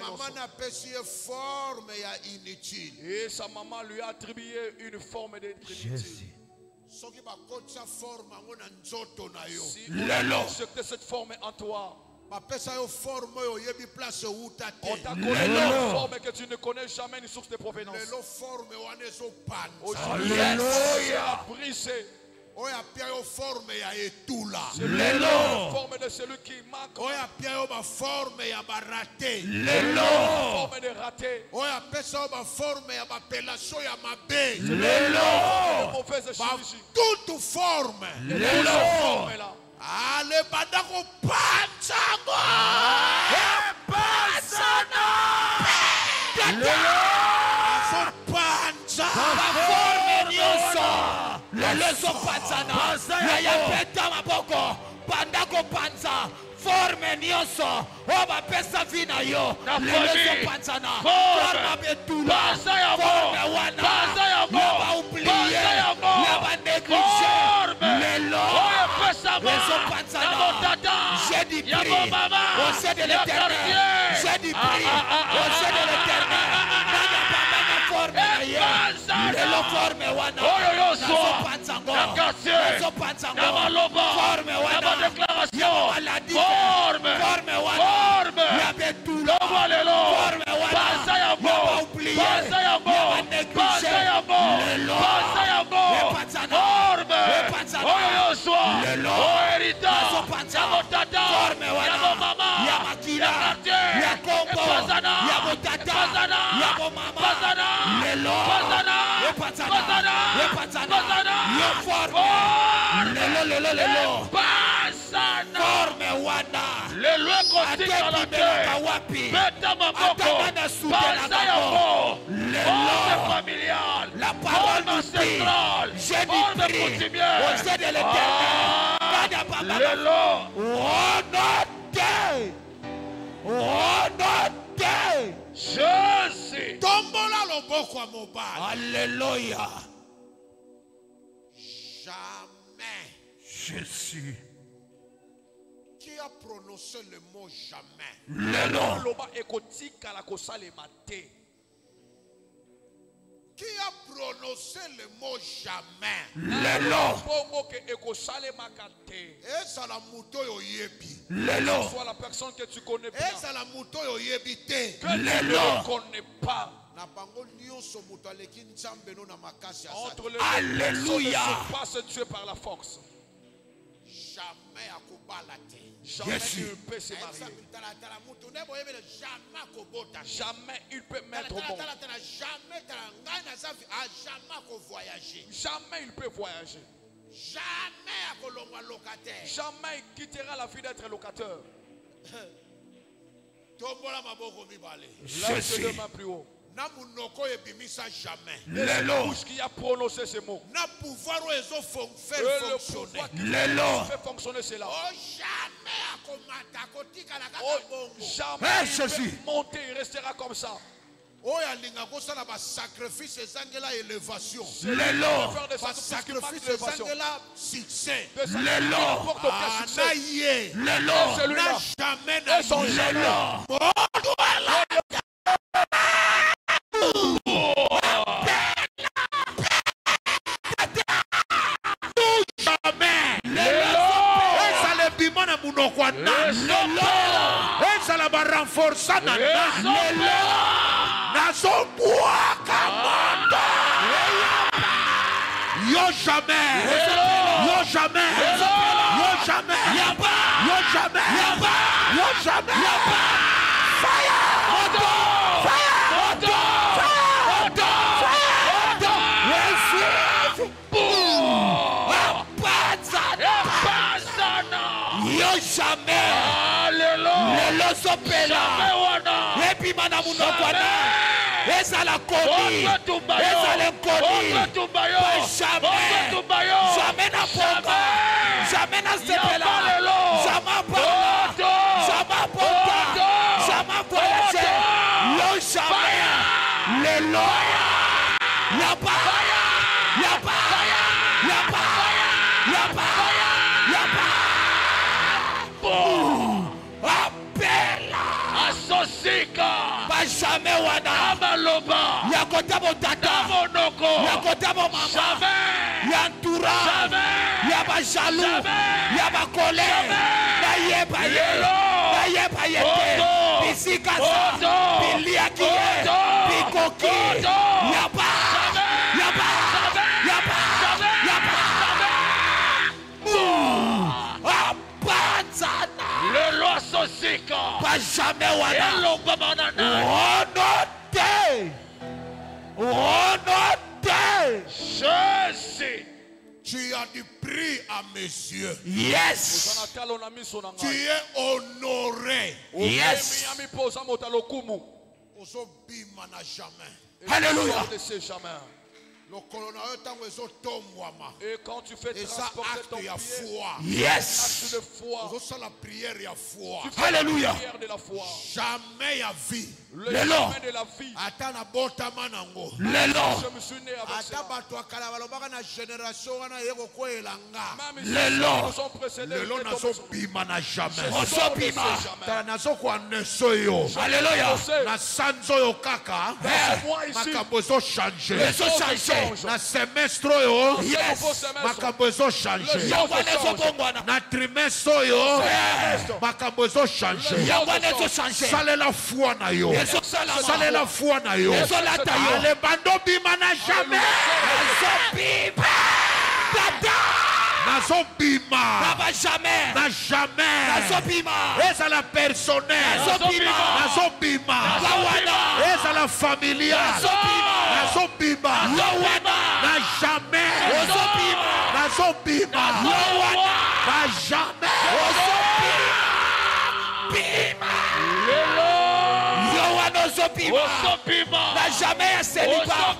Maman n'a pesi forme ya inutile. Et sa maman lui a attribué une forme de primitive. Soki bakotisa forme ngo na nzoto na yo. Si on accepte cette forme en toi, bapesa yo forme yo yebi place uta te. on t'a connu une forme que tu ne connais jamais une source de provenance. Lelo forme wana ezopanda. Alléluia. Brisé. Oya pia yo forme ya etula. La forme de celui qui manque. Oya pia yo ba forme ya barate. La forme de raté. Oya pesa yo ba forme ya ba pelation ya mabe. De mauvaise chirurgie. Toute forme. Forme là. Ale badako panchako. Pasana. Pancha. Forme nyoso. Lelo so patsana. Ya peta maboko. Pandako panza. Forme nyoso. Oba pesa vina yo. Lelo so patsana. Forme betula. Forme wana. Yaba oublié. Yaba négligé. Lelo. Leso patsana. J'ai du prix. Au sein de l'éternel. J'ai du prix. Au sein de l'éternel. Nana papa na forme na ye. Lelo forme wana. Naso panzango. Naso panzango. Forme wana. Yaba maladie. Forme wana. Yabe tout. Forme wana. Yaba oublié. Yaba négligé. Lelo. Epanzana. Epanzana. Lelo. Naso panzango. Forme wana. Yaba kila. Yakombo. Yabo tata. Yabo mama. Lelo. Epanzana. Yo forme. Lelo. Forme wana. Ate bibelaka wapi. Atanga na soutenaka ko. Lelo. La parole nous dit. J'ai du prix. Au sein de l'éternel. Kada baba. Honote. Jésus. Tombola loboko ya mobali. Alléluia. Jamais. Jésus. Qui a prononcé le mot jamais? Qui a prononcé le mot jamais? Et ça la mouto yo yebi. Soit la personne que tu connais bien. Et ça la mouto yo yebi te. Que tu ne connais pas. Entre les Alléluia. se passe Dieu par la force. Jamais il peut se marier. Jamais il peut mettre au monde. Jamais il peut voyager. Jamais il quittera la vie d'être locataire. Lève les mains plus haut. Le lot. Qui a prononcé ces mots. Le pouvoir fait fonctionner cela. Jamais il peut monter, il restera comme ça. sacrifice élévation. Le lot. Sacrifice succès. Le lot. Le lot. Jamais le lot. Yo jamais, yo jamais, yo jamais, yo jamais, yo jamais, fire, yo jamais, lelo sopela, epi mana munokwana, esa la komi, esa le komi, jamais na ponga, jamais na sepela, jamais ponga, jamais ponga, jamais voyager, yo jamais, lelo, yaba, yaba, yaba, yaba, yaba. Asosika Bajame wana Amaloba Yakotabo tata Monoko Yakotabo mama Jamais Yantura Jamais Yabajalou Yabakole Nayeba Nayeba yete Bisikasa Biliakie Bikoki Yaba Yaba Yaba Yaba Le loi sosika pas jamais wana honoté Jésus. Tu as du prix à mes yeux. Yes. Tu es honoré. Yes. Alléluia. Et quand tu fais transporter ton pied, yes, acte de foi. Alléluia. Jamais à vie. Le chemin de la vie. Le lot. Je me suis né avec cela. Le lot. Nous sommes précédés. Le lot n'a pas jamais. Alléluia. Na sanzo yo kaka. Makambo ezo changer. Na semestre yo. Makambo ezo changer. Na trimestre yo. Makambo ezo changer. Salela foi na yo. Salela foi na yo. Ale bando bima na jamais. Nazobima. Jamais. Na jamais. Nazobima. Esa la personnel. Nazobima. Esa la familial. Nazobima. Na jamais. Nazobima. Na jamais. N'a jamais un célibat,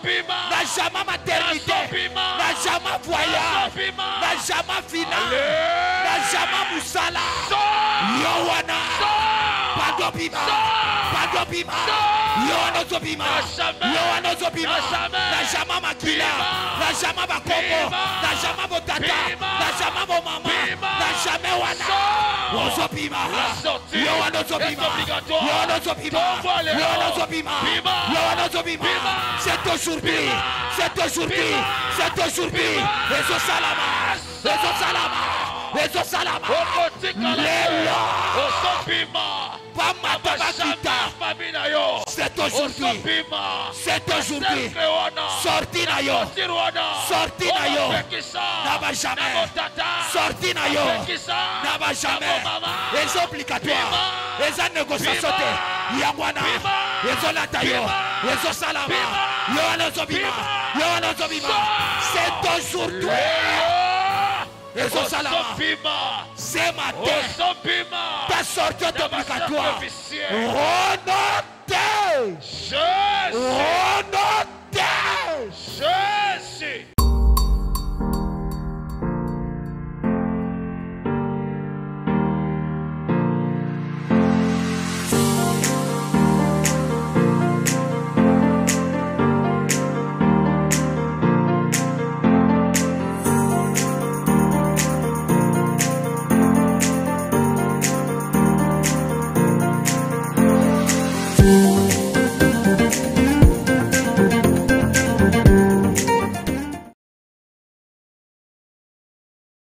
n'a jamais maternité, n'a jamais voyage, n'a jamais final, n'a jamais moussala. Yowana, Padobima, Yowana Zobima, Yowana Zobima, n'a jamais makila, n'a jamais bakongo, n'a jamais botata, n'a jamais bo mama, n'a jamais wana. Ozobima, Yowana Zobima, Yowana Zobima, Yowana Zobima, Yowana Zobima. C'est aujourd'hui, c'est aujourd'hui, c'est aujourd'hui. Ezo salama, Ezo salama. ezo salama lelo c'est aujourd'hui, c'est aujourd'hui. Sorti na yo, sorti na yo, n'aba jamais, sorti na yo, n'aba jamais. Les obligatoires, les négociations, yangwana, les olatayo, les osalama, c'est aujourd'hui. Les osalama, c'est matin, ta sortie obligatoire. Renoté, renoté.